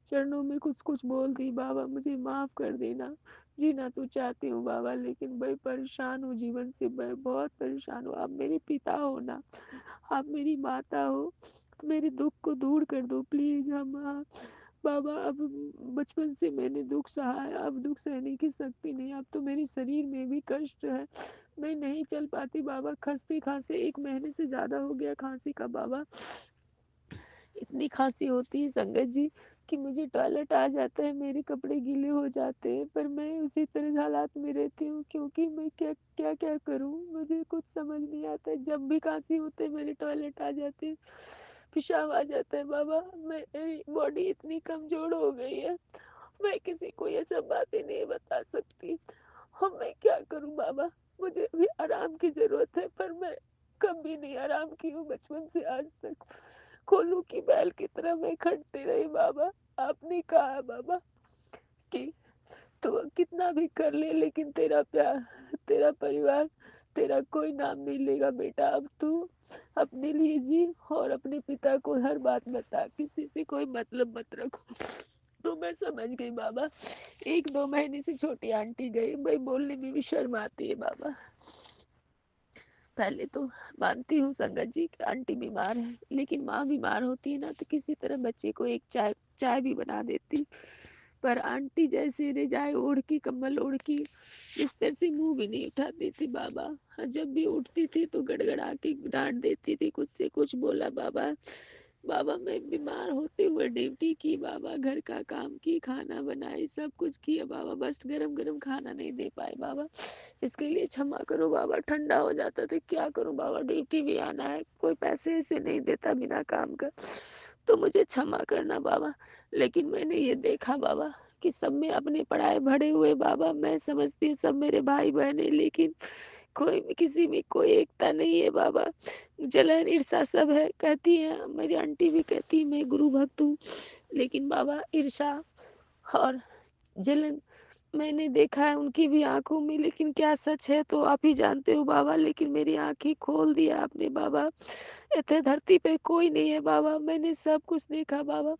चरणों में कुछ कुछ बोल दी बाबा, मुझे माफ़ कर देना। जीना तो चाहती हूँ बाबा, लेकिन मैं परेशान हूँ जीवन से, मैं बहुत परेशान हूँ। आप मेरे पिता हो ना, आप मेरी माता हो, मेरे दुख को दूर कर दो प्लीज़। हम बाबा अब बचपन से मैंने दुख सहा है, अब दुख सहने की शक्ति नहीं, अब तो मेरे शरीर में भी कष्ट है, मैं नहीं चल पाती बाबा। खांसते खांसते 1 महीने से ज़्यादा हो गया खांसी का बाबा। इतनी खांसी होती है संगत जी कि मुझे टॉयलेट आ जाता है, मेरे कपड़े गीले हो जाते हैं, पर मैं उसी तरह हालात में रहती हूँ क्योंकि मैं क्या क्या क्या करूँ, मुझे कुछ समझ नहीं आता है। जब भी खांसी होती है मेरे टॉयलेट आ जाते हैं, पेशाब आ जाता है बाबा। मेरी बॉडी इतनी कमज़ोर हो गई है, मैं किसी को ये सब बातें नहीं बता सकती। अब मैं क्या करूँ बाबा, मुझे भी आराम की ज़रूरत है, पर मैं कभी नहीं आराम की हूँ बचपन से आज तक। कोल्हू की बैल की तरह मैं खटती रही बाबा। आपने कहा है बाबा कि तू कितना भी कर ले लेकिन तेरा प्यार, तेरा परिवार तेरा कोई नाम नहीं लेगा बेटा। अब तू अपने लिए जी और अपने पिता को हर बात बता, किसी से कोई मतलब मत रखो। तो मैं समझ गई बाबा। 1-2 महीने से छोटी आंटी गई, भाई बोलने में भी शर्म आती है बाबा। पहले तो मानती हूँ संगत जी कि आंटी बीमार है, लेकिन माँ बीमार होती है ना तो किसी तरह बच्चे को एक चाय चाय भी बना देती। पर आंटी जैसे रजाई ओढ़ की, कंबल ओढ़ की, बिस्तर से मुंह भी नहीं उठाती थी बाबा। जब भी उठती थी तो गड़गड़ा के डांट देती थी, कुछ से कुछ बोला बाबा। बाबा मैं बीमार होते हुए ड्यूटी की बाबा, घर का काम की, खाना बनाई, सब कुछ किया बाबा, बस गरम गरम खाना नहीं दे पाए बाबा। इसके लिए क्षमा करो बाबा। ठंडा हो जाता था, क्या करूं बाबा, ड्यूटी भी आना है, कोई पैसे ऐसे नहीं देता बिना काम का, तो मुझे क्षमा करना बाबा। लेकिन मैंने ये देखा बाबा कि सब में अपने पढ़ाए भरे हुए बाबा, मैं समझती हूँ सब मेरे भाई बहन है, लेकिन कोई भी किसी में कोई एकता नहीं है बाबा। जलन ईर्षा सब है। कहती है मेरी आंटी भी कहती है मैं गुरु भक्त हूँ, लेकिन बाबा ईर्षा और जलन मैंने देखा है उनकी भी आंखों में, लेकिन क्या सच है तो आप ही जानते हो बाबा। लेकिन मेरी आंखें खोल दिया आपने बाबा। इतने धरती पे कोई नहीं है बाबा, मैंने सब कुछ देखा बाबा।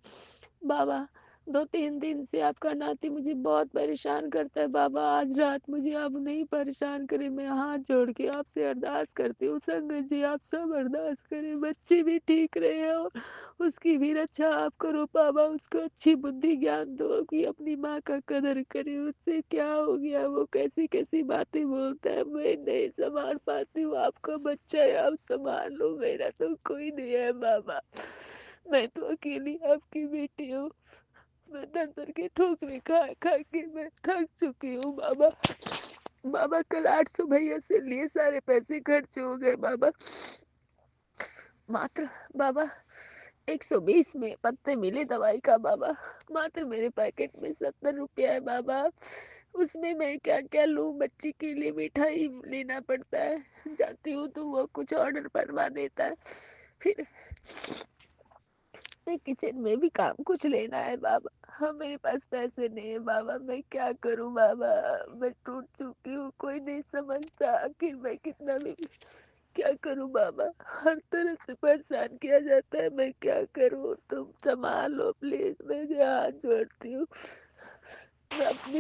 बाबा 2-3 दिन से आपका नाती मुझे बहुत परेशान करता है बाबा। आज रात मुझे अब नहीं परेशान करे, मैं हाथ जोड़ के आपसे अरदास करती हूँ संगत जी, आप सब अरदास करें, बच्चे भी ठीक रहे और उसकी भी रक्षा आप करो बाबा। उसको अच्छी बुद्धि ज्ञान दो कि अपनी माँ का कदर करे। उससे क्या हो गया, वो कैसी कैसी बातें बोलता है, मैं नहीं संभाल पाती हूँ। आपका बच्चा है, आप संभाल लो, मेरा तो कोई नहीं है बाबा। मैं तो अकेली आपकी बेटी हूँ। मैं दर दर के ठोकरे खा खा के मैं थक चुकी हूँ बाबा। बाबा कल 800 भैया से लिए सारे पैसे खर्च हो गए बाबा। मात्र बाबा 120 में पत्ते मिले दवाई का बाबा। मात्र मेरे पैकेट में 70 रुपया है बाबा। उसमें मैं क्या क्या लूं, बच्ची के लिए मिठाई लेना पड़ता है, जाती हूँ तो वो कुछ ऑर्डर करवा देता है। फिर मैं किचन में भी काम कुछ लेना है बाबा। हाँ मेरे पास पैसे नहीं है बाबा, मैं क्या करूं बाबा। मैं टूट चुकी हूँ, कोई नहीं समझता। आखिर मैं कितना भी क्या करूं बाबा, हर तरफ से परेशान किया जाता है, मैं क्या करूं। तुम संभालो प्लीज, मैं हाथ जोड़ती हूँ। अपनी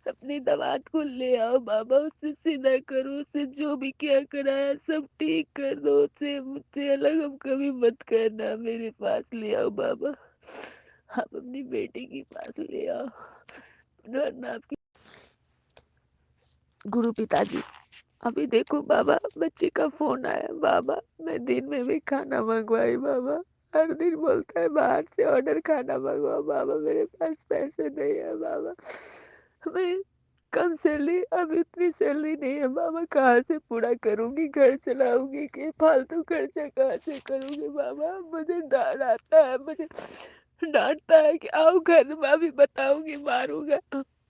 अपनी दामाद को ले आओ बाबा, उससे सीधा करो, उससे जो भी क्या कराया सब ठीक कर दो। उससे मुझसे अलग अब कभी मत करना, मेरे पास ले आओ बाबा। आप अपनी बेटी के पास ले आओ, डरना आपकी। गुरु पिताजी अभी देखो बाबा, बच्चे का फोन आया बाबा। मैं दिन में भी खाना मंगवाई बाबा, हर दिन बोलता है बाहर से ऑर्डर खाना मंगवाओ बाबा, मेरे पास पैसे नहीं है बाबा। मैं कम सैलरी, अब इतनी सैलरी नहीं है बाबा, कहाँ से पूरा करूंगी, घर चलाऊंगी कि फालतू खर्चा कहाँ से करूंगी बाबा। मुझे डांट आता है, मुझे डांटता है कि आओ घर में, अभी बताऊंगी मारूंगा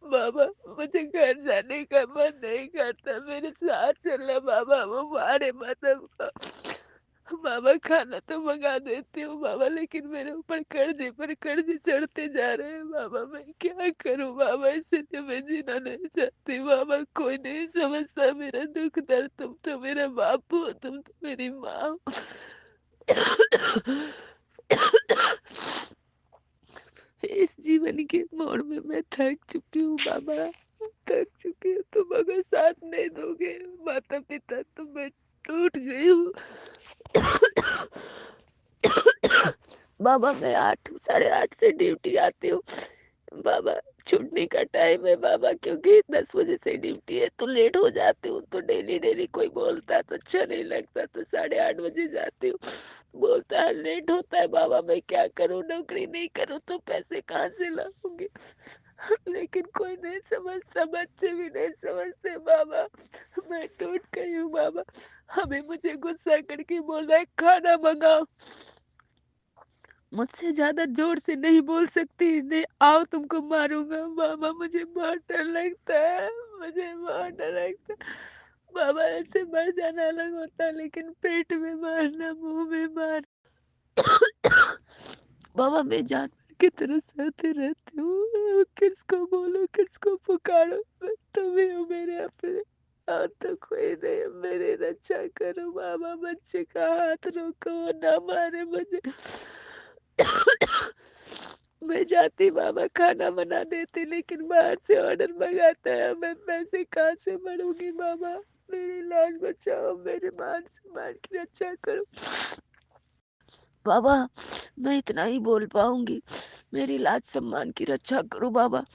बाबा। मुझे घर जाने का मन नहीं करता, मेरे साथ चलना बाबा, वो मारे मत हमको बाबा। खाना तो मंगा देती हूँ बाबा, लेकिन मेरे ऊपर कर्जे पर कर्जे चढ़ते जा रहे हैं बाबा। मैं क्या करूँ बाबा, इसलिए मैं जीना नहीं चाहती बाबा। कोई नहीं समझता मेरा दुख दर्द, तुम तो मेरा बाप हो, तुम तो मेरी माँ हो। इस जीवन के मोड़ में मैं थक चुकी हूँ बाबा, थक चुकी हूँ। तुम अगर साथ नहीं दोगे माता पिता तो मैं टूट गई हूँ बाबा। मैं 8, 8:30 से ड्यूटी आती हूँ बाबा। छूटने का टाइम है बाबा, क्योंकि 10 बजे से ड्यूटी है तो लेट हो जाती हूँ। तो डेली डेली कोई बोलता है तो अच्छा नहीं लगता, तो 8:30 बजे जाती हूँ। बोलता है लेट होता है बाबा, मैं क्या करूँ, नौकरी नहीं करूँ तो पैसे कहाँ से लाऊंगी। लेकिन कोई नहीं समझता, बच्चे भी नहीं समझते बाबा। मैं टूट गई हूँ बाबा। अभी मुझे गुस्सा करके बोल रहा है खाना मंगाओ, मुझसे ज्यादा जोर से नहीं बोल सकती, नहीं आओ तुमको मारूंगा बाबा। मुझे बहुत डर लगता है, मुझे बहुत डर लगता है बाबा। ऐसे मर जाना अलग होता है, लेकिन पेट में मारना, मुंह में मार बाबा मैं जानवर की तरह सहते रहती हूँ। किसको बोलूं, किसको पुकारो, मैं तुम ही हो मेरे अपने। और तो कोई नहीं, मेरी रक्षा करो बाबा, बच्चे का हाथ रोको, वो ना मारे मुझे। मैं जाती बाबा खाना बना देती, लेकिन बाहर से ऑर्डर मंगाता है, मैं पैसे कहाँ से भरूंगी बाबा। मेरी लाज बचाओ, मेरे मान सम्मान की रक्षा करो बाबा। मैं इतना ही बोल पाऊंगी, मेरी लाज सम्मान की रक्षा करो बाबा।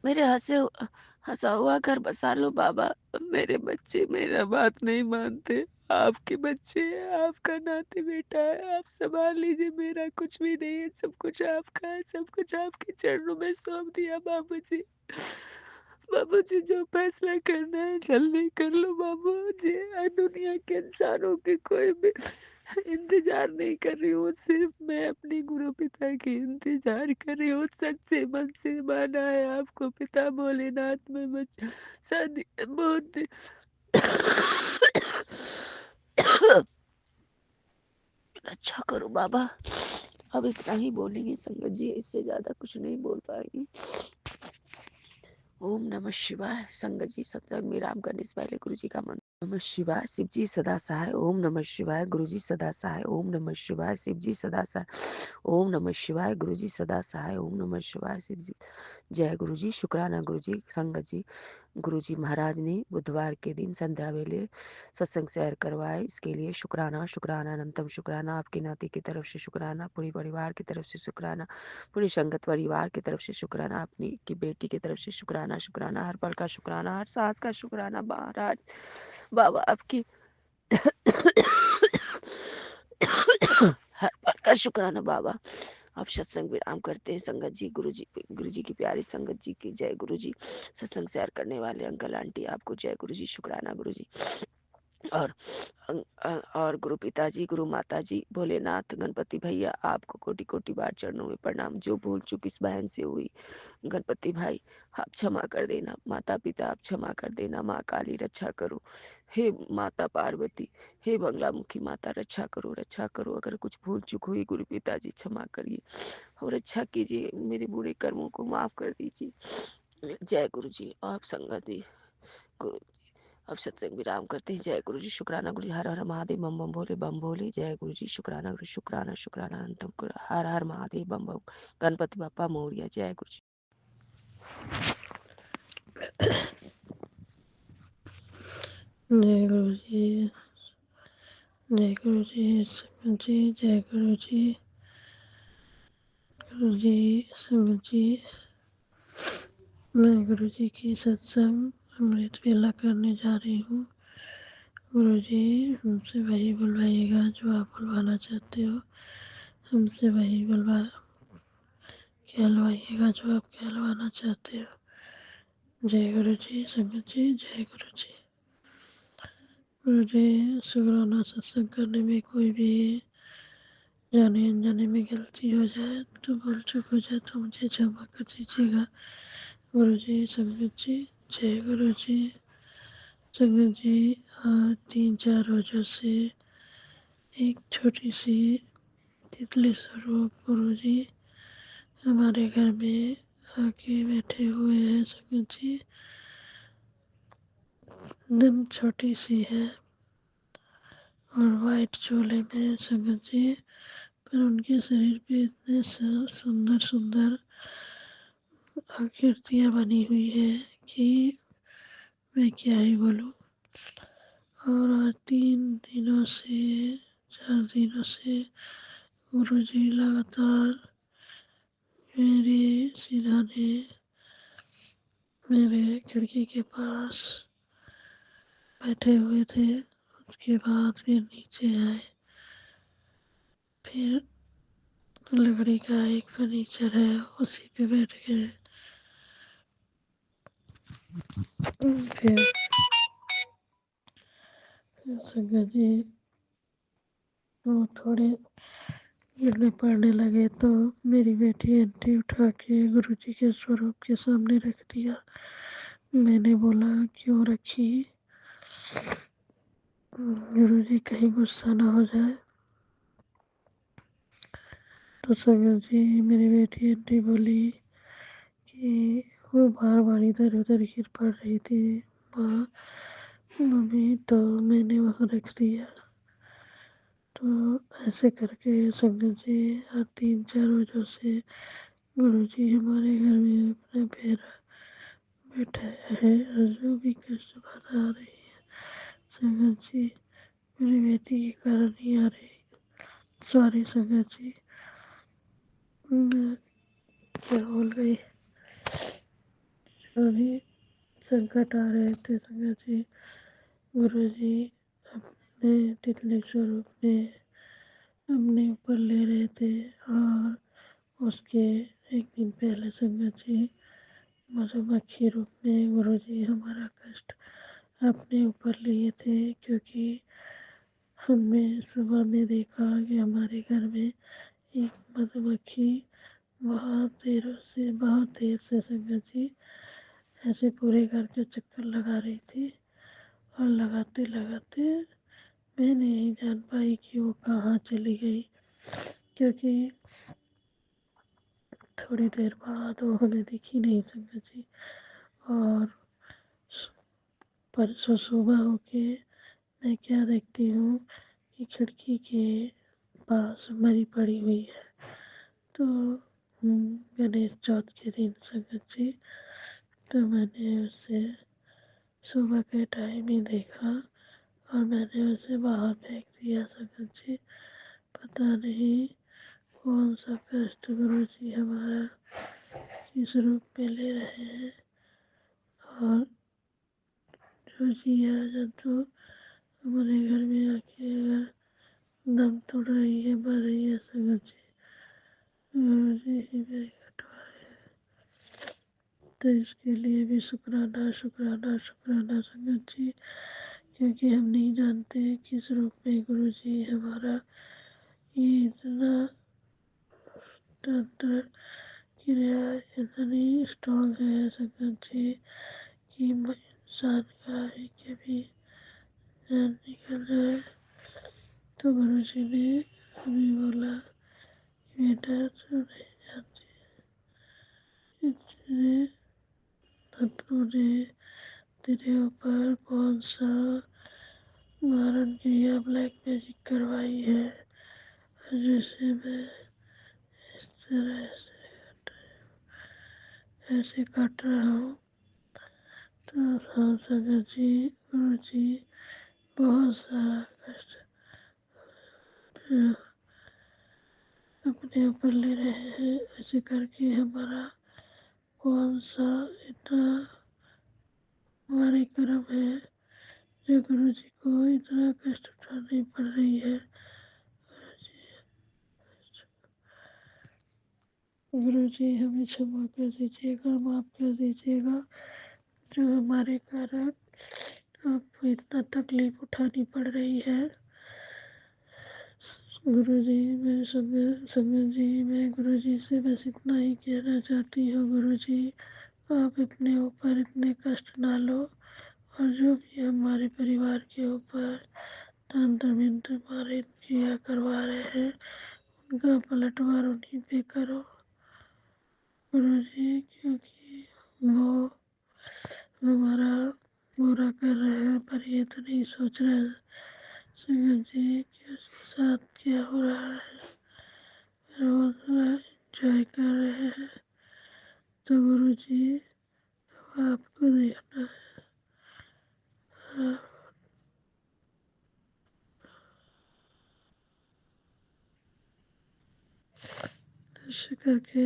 मेरे हंसा हुआ घर बसा लो बाबा। मेरे बच्चे मेरा बात नहीं मानते, आपके बच्चे हैं, आपका नाती बेटा है, आप संभाल लीजिए, मेरा कुछ भी नहीं है, सब कुछ आपका है, सब कुछ आपके चरणों में सौंप दिया बाबूजी। बाबूजी जो फैसला करना है जल्दी कर लो बाबूजी। दुनिया के इंसानों के कोई भी इंतजार नहीं कर रही हूँ, सिर्फ मैं अपने गुरु पिता की इंतजार कर रही हूँ। सच्चे मन से माना है आपको पिता भोलेनाथ में मुझ शादी बहुत अच्छा करो बाबा। अब इतना ही बोलेंगे संगत जी, इससे ज्यादा कुछ नहीं बोल पाएंगे। ओम नमः शिवाय। संगत जी सत्संग में राम करने से पहले गुरु जी का मंत्र। नमः शिवाय, शिव जी सदा सहाय। ओम नमः शिवाय, गुरु जी सदा सहाय। ओम नमः शिवाय, शिव जी सदा सहाय। ओम नमः शिवाय, गुरु जी सदा सहाय। ओम नमः शिवाय, शिव जी। जय गुरु जी। शुक्राना गुरु जी। संगत जी, गुरु जी महाराज ने बुधवार के दिन संध्या वेले सत्संग शेयर करवाए, इसके लिए शुक्राना, शुक्राना, अनंतम शुक्राना। आपके नाती की तरफ से शुक्राना, पूरी परिवार की तरफ से शुक्राना, पूरी संगत परिवार की तरफ से शुक्राना, अपनी की बेटी की तरफ से शुक्राना, शुक्राना, हर पल का शुक्राना, हर सांस का शुक्राना महाराज बाबा आपकी। हर पल का शुक्राना बाबा। आप सत्संग विराम करते हैं संगत जी। गुरु जी की प्यारी संगत जी की जय। गुरु जी सत्संग शेयर करने वाले अंकल आंटी आपको जय गुरु जी, शुक्राना गुरु जी। और और गुरु पिताजी, गुरु माता जी, भोलेनाथ, गणपति भैया आपको कोटि कोटि बार चरणों में प्रणाम। जो भूल चूक इस बहन से हुई, गणपति भाई आप क्षमा कर देना, माता पिता आप क्षमा कर देना, माँ काली रक्षा करो, हे माता पार्वती, हे बंगलामुखी माता रक्षा करो, रक्षा करो। अगर कुछ भूल चूक हुई गुरु पिताजी क्षमा करिए और रक्षा कीजिए, मेरे बुरे कर्मों को माफ कर दीजिए। जय गुरु जी। आप संगत जी गुरु। अब सत्संग विराम करते हैं। जय गुरु जी। शुक्राना गुरु जी। हर हर महादेव, बम बम भोले, बम भोले। जय गुरु जी। शुक्राना गुरु, शुक्राना, शुक्राना, अनंतम गुरु। हर हर महादेव, बम बम। गणपति बापा मोरिया। जय गुरु जी। जय गुरु जी, जय गुरु जी, संगत जी, जय गुरु जी, गुरु जी, संगत जी। मैं गुरु जी की सत्संग अमृत वेला करने जा रही हूँ। गुरु जी हमसे वही बुलवाइएगा जो आप बुलवाना चाहते हो, हमसे वही कहलवाइएगा जो आप कहलवाना चाहते हो। जय गुरु जी, संगत जी, जय गुरु जी। गुरु जी शुक्राना सत्संग करने में कोई भी जाने अनजाने में गलती हो जाए तो भूल चूक हो जाए तो मुझे क्षमा कर दीजिएगा। गुरु जी, संगत जी, जय गुरु जी। संगत जी 3-4 रोजों से एक छोटी सी तितली स्वरूप गुरु जी हमारे घर में आके बैठे हुए हैं। संगत जी एकदम छोटी सी है और वाइट चोले में संगत जी, पर उनके शरीर पे इतने सुंदर सुंदर आकृतियाँ बनी हुई है कि मैं क्या ही बोलूँ। और आज 4 दिनों से गुरु जी लगातार मेरे सिरहाने मेरे खिड़की के पास बैठे हुए थे। उसके बाद फिर नीचे आए, फिर लकड़ी का एक फर्नीचर है उसी पे बैठ गए। फिर संगत जी वो थोड़े गिरने पड़ने लगे तो मेरी बेटी आंटी उठा के गुरु जी के स्वरूप के सामने रख दिया। मैंने बोला क्यों रखी, गुरु जी कहीं गुस्सा ना हो जाए। तो संगत जी मेरी बेटी आंटी बोली कि वो बार बार इधर उधर गिर पड़ रही थी, वहाँ मम्मी तो मैंने वहाँ रख दिया। तो ऐसे करके संगत जी आज 3-4 रोज़ों से गुरु जी हमारे घर में अपना फेरा बैठाया है और जो भी कष्ट बाधा आ रही है संगत जी मेरी बेटी के कारण ही आ रही। सॉरी संगत जी, मैं क्या बोल गई। जो भी संकट आ रहे थे संगत जी गुरु जी अपने तितली स्वरूप में अपने ऊपर ले रहे थे। और उसके एक दिन पहले संगत जी मधुमक्खी रूप में गुरु जी हमारा कष्ट अपने ऊपर लिए थे, क्योंकि हमने सुबह में देखा कि हमारे घर में एक मधुमक्खी बहुत देर से संगत जी ऐसे पूरे घर के चक्कर लगा रही थी। और लगाते लगाते मैं नहीं जान पाई कि वो कहाँ चली गई, क्योंकि थोड़ी देर बाद वो हमें दिखी नहीं संगत जी। और परसों सुबह होके मैं क्या देखती हूँ कि खिड़की के पास मरी पड़ी हुई है। तो गणेश चौथ के दिन संगत जी तो मैंने उसे सुबह के टाइम ही देखा और मैंने उसे बाहर फेंक दिया संगत जी। पता नहीं कौन सा कष्ट गुरु जी हमारा किस रूप में ले रहे हैं। और जो जीव जंतु हमारे घर में आके अगर दम तोड़ रही है, मर रही है संगत जी गुरु जी ही मेरे कटवाए हैं। तो इसके लिए भी शुक्राना शुक्राना शुक्राना संगत जी, क्योंकि हम नहीं जानते किस रूप में गुरु जी हमारा ये इतना तंत्र क्रिया इतनी स्ट्रांग है संगत जी कि इंसान का एक भी जान निकल जाए। तो गुरु जी ने हमें बोला बेटा तू नहीं जानती इतने तंत्रों ने तेरे ऊपर कौन सा मारण क्रिया ब्लैक मैजिक करवाई है, जिसे मैं इस तरह से ऐसे काट रहा हूँ। तो संगत जी गुरु जी बहुत सारा कष्ट अपने ऊपर ले रहे हैं। ऐसे करके हमारा कौन सा इतना हमारे कर्म है जो गुरु जी को इतना कष्ट उठानी पड़ रही है। गुरु जी हमें क्षमा कर दीजिएगा, माफ कर दीजिएगा, जो हमारे कारण आपको इतना तकलीफ उठानी पड़ रही है। गुरु जी मैं संगत जी मैं गुरु जी से बस इतना ही कहना चाहती हूँ, गुरु जी आप अपने ऊपर इतने कष्ट ना लो और जो भी हमारे परिवार के ऊपर तंत्र मंत्र मारे किया करवा रहे हैं उनका पलटवार उन्हीं पे करो गुरु जी, क्योंकि वो हमारा बुरा कर रहे हैं पर ये तो नहीं सोच रहे संगत जी कि उसके साथ क्या हो रहा है। वो एंजॉय कर रहे हैं। तो गुरु जी आपको देखना है। ऐसे करके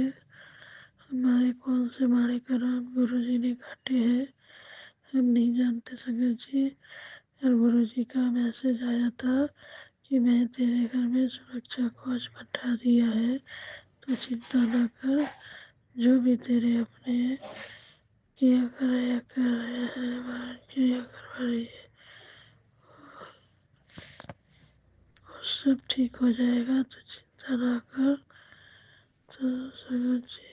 हमारे कौन से हमारे कर्म गुरु जी ने काटे हैं हम नहीं जानते संगत जी। और गुरु जी का मैसेज आया था कि मैं तेरे घर में सुरक्षा कवच बैठा दिया है, तो चिंता न कर, जो भी तेरे अपने किया कर रहे हैं हमारे क्रिया करवा रही है और सब ठीक हो जाएगा, तो चिंता ना कर। तो संगत जी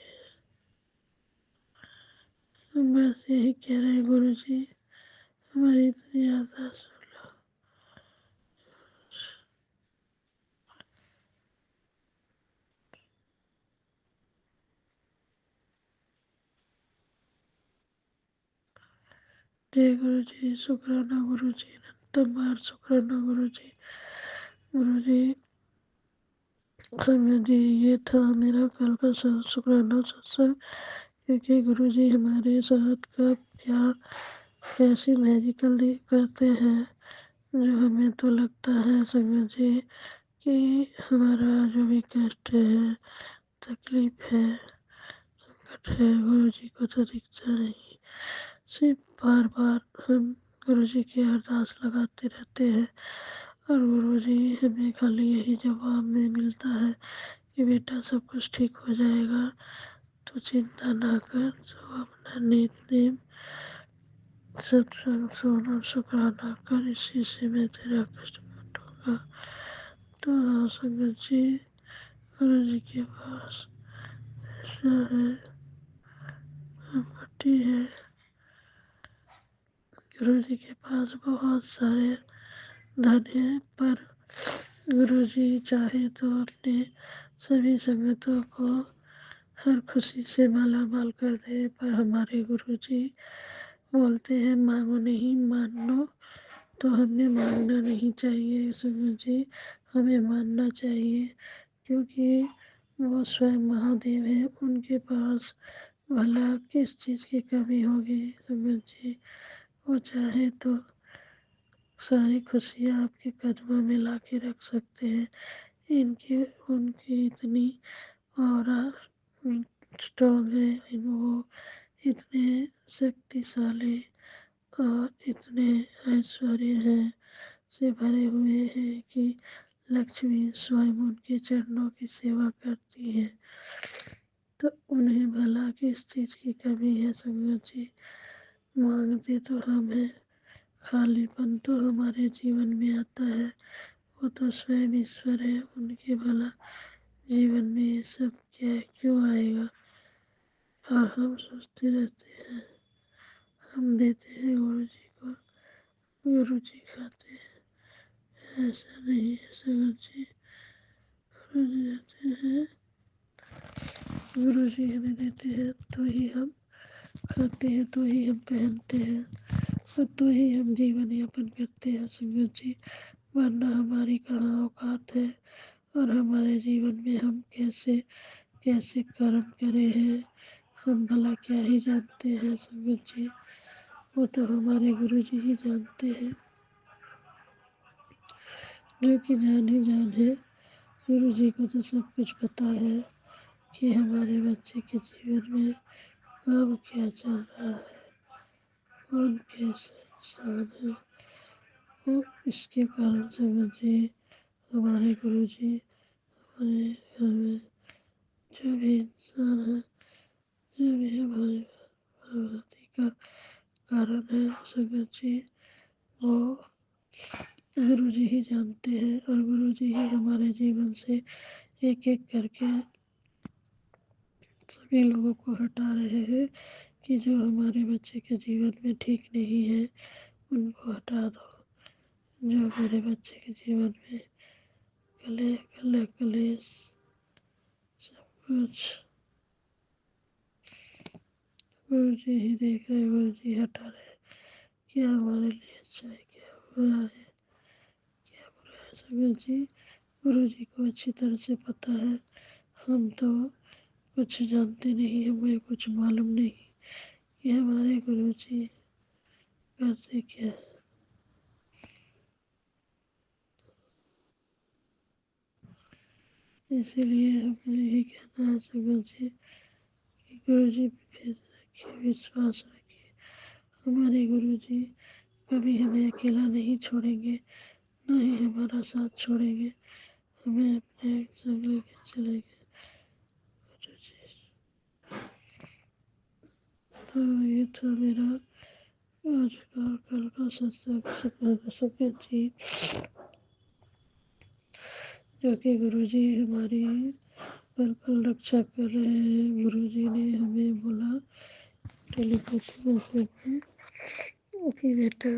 हम बस यही कह रहे हैं गुरु जी हमारी इतनी अरदास सुन लो। जय गुरु जी, शुक्राना गुरु जी, अनंतम बार शुक्राना गुरु जी। गुरु जी, संगत जी, ये था मेरा कल का शुक्राना सत्संग, क्योंकि गुरु जी हमारे साथ कब क्या कैसी मैजिकल करते हैं, जो हमें तो लगता है संगत जी कि हमारा जो भी कष्ट है, तकलीफ है, संकट है, गुरु जी को तो दिखता नहीं। सिर्फ बार बार हम गुरु जी की अरदास लगाते रहते हैं और गुरु जी हमें खाली यही जवाब में मिलता है कि बेटा सब कुछ ठीक हो जाएगा, तो चिंता ना कर, तो अपना नित्य सत्संग सोना शुक्राना कर, इसी से मैं तेरा कष्ट काटूंगा। तो हाँ संगत जी, गुरु जी के पास ऐसा है, प्रॉपर्टी है, गुरु जी के पास बहुत सारे धन है, पर गुरु जी चाहे तो अपने सभी संगतों को हर खुशी से माला माल कर दे, पर हमारे गुरु जी बोलते हैं मांगो नहीं मान लो, तो हमें मांगना नहीं चाहिए संगत जी, हमें मानना चाहिए, क्योंकि वो स्वयं महादेव है, उनके पास भला किस चीज़ की कमी होगी संगत जी। वो चाहे तो सारी खुशियाँ आपके कदमों में ला के रख सकते हैं। इनकी उनकी इतनी और स्ट्रॉन्ग है, वो इतने शक्तिशाली और इतने ऐश्वर्य हैं से भरे हुए हैं कि लक्ष्मी स्वयं उनके चरणों की सेवा करती है, तो उन्हें भला किस चीज़ की कमी है संगत जी। मांगते तो हम हैं, खालीपन तो हमारे जीवन में आता है, वो तो स्वयं ईश्वर है, उनके भला जीवन में ये सब क्या क्यों आएगा। और हम सोचते रहते हैं हम देते हैं गुरु जी को, गुरु जी खाते हैं, ऐसा नहीं है संगत जी। गुरु जी देते हैं, गुरु जी हमें देते हैं तो ही हम खाते हैं, तो ही हम पहनते हैं और तो ही हम जीवन यापन करते हैं संगत जी, वरना हमारी कहाँ औकात है और हमारे जीवन में हम कैसे कैसे कर्म करे हैं, हम भला क्या ही जानते हैं संगत जी, वो तो हमारे गुरु जी ही जानते हैं, जो कि जान ही जान है। गुरु जी को तो सब कुछ पता है कि हमारे बच्चे के जीवन में कब क्या चल रहा है, कौन कैसा इंसान है, वो इसके कारण संगत जी हमारे गुरु जी हमारे घर में जो भी इंसान है, जो भी हमारे भगवती का कारण है संगत जी, वो गुरु जी ही जानते हैं और गुरु जी ही हमारे जीवन से एक एक करके सभी लोगों को हटा रहे हैं कि जो हमारे बच्चे के जीवन में ठीक नहीं है उनको हटा दो, जो मेरे बच्चे के जीवन में कले कले कलेश सब कुछ गुरु जी ही देख रहे, गुरु जी हटा रहे, क्या हमारे लिए अच्छा है, क्या बुरा है, क्या बुरा है संगत जी, गुरु जी को अच्छी तरह से पता है। हम तो कुछ जानते नहीं, हमें कुछ मालूम नहीं कि हमारे गुरु जी करते क्या है। इसीलिए हमें यही कहना है संगत जी कि गुरु जी पे फेथ रखिए, विश्वास रखिए, हमारे गुरु जी कभी हमें अकेला नहीं छोड़ेंगे, न ही हमारा साथ छोड़ेंगे, हमें अपने संग लेके चलेंगे गुरु जी। तो ये था मेरा आज का और कल का सत्संग संगत जी, जो कि गुरु जी हमारी पल पल रक्षा कर रहे हैं। गुरु जी ने हमें बोला टेलीपैथी मैसेज में कि बेटा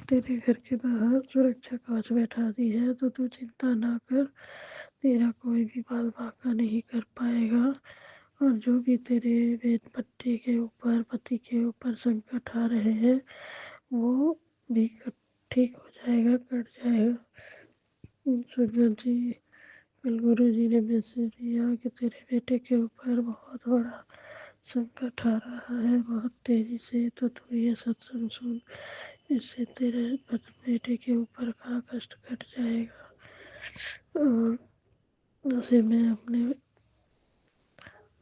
तेरे घर के बाहर सुरक्षा कवच बैठा दी है, तो तू चिंता ना कर, तेरा कोई भी बाल बांका नहीं कर पाएगा, और जो भी तेरे वेद पट्टी के ऊपर पति के ऊपर संकट आ रहे हैं वो भी ठीक हो जाएगा, कट जाएगा। संगत जी, कल गुरु जी ने मैसेज दिया कि तेरे बेटे के ऊपर बहुत बड़ा संकट आ रहा है, बहुत तेजी से, तो तू ये सत्संग सुन, इससे तेरे बेटे के ऊपर का कष्ट कट जाएगा और उसे मैं अपने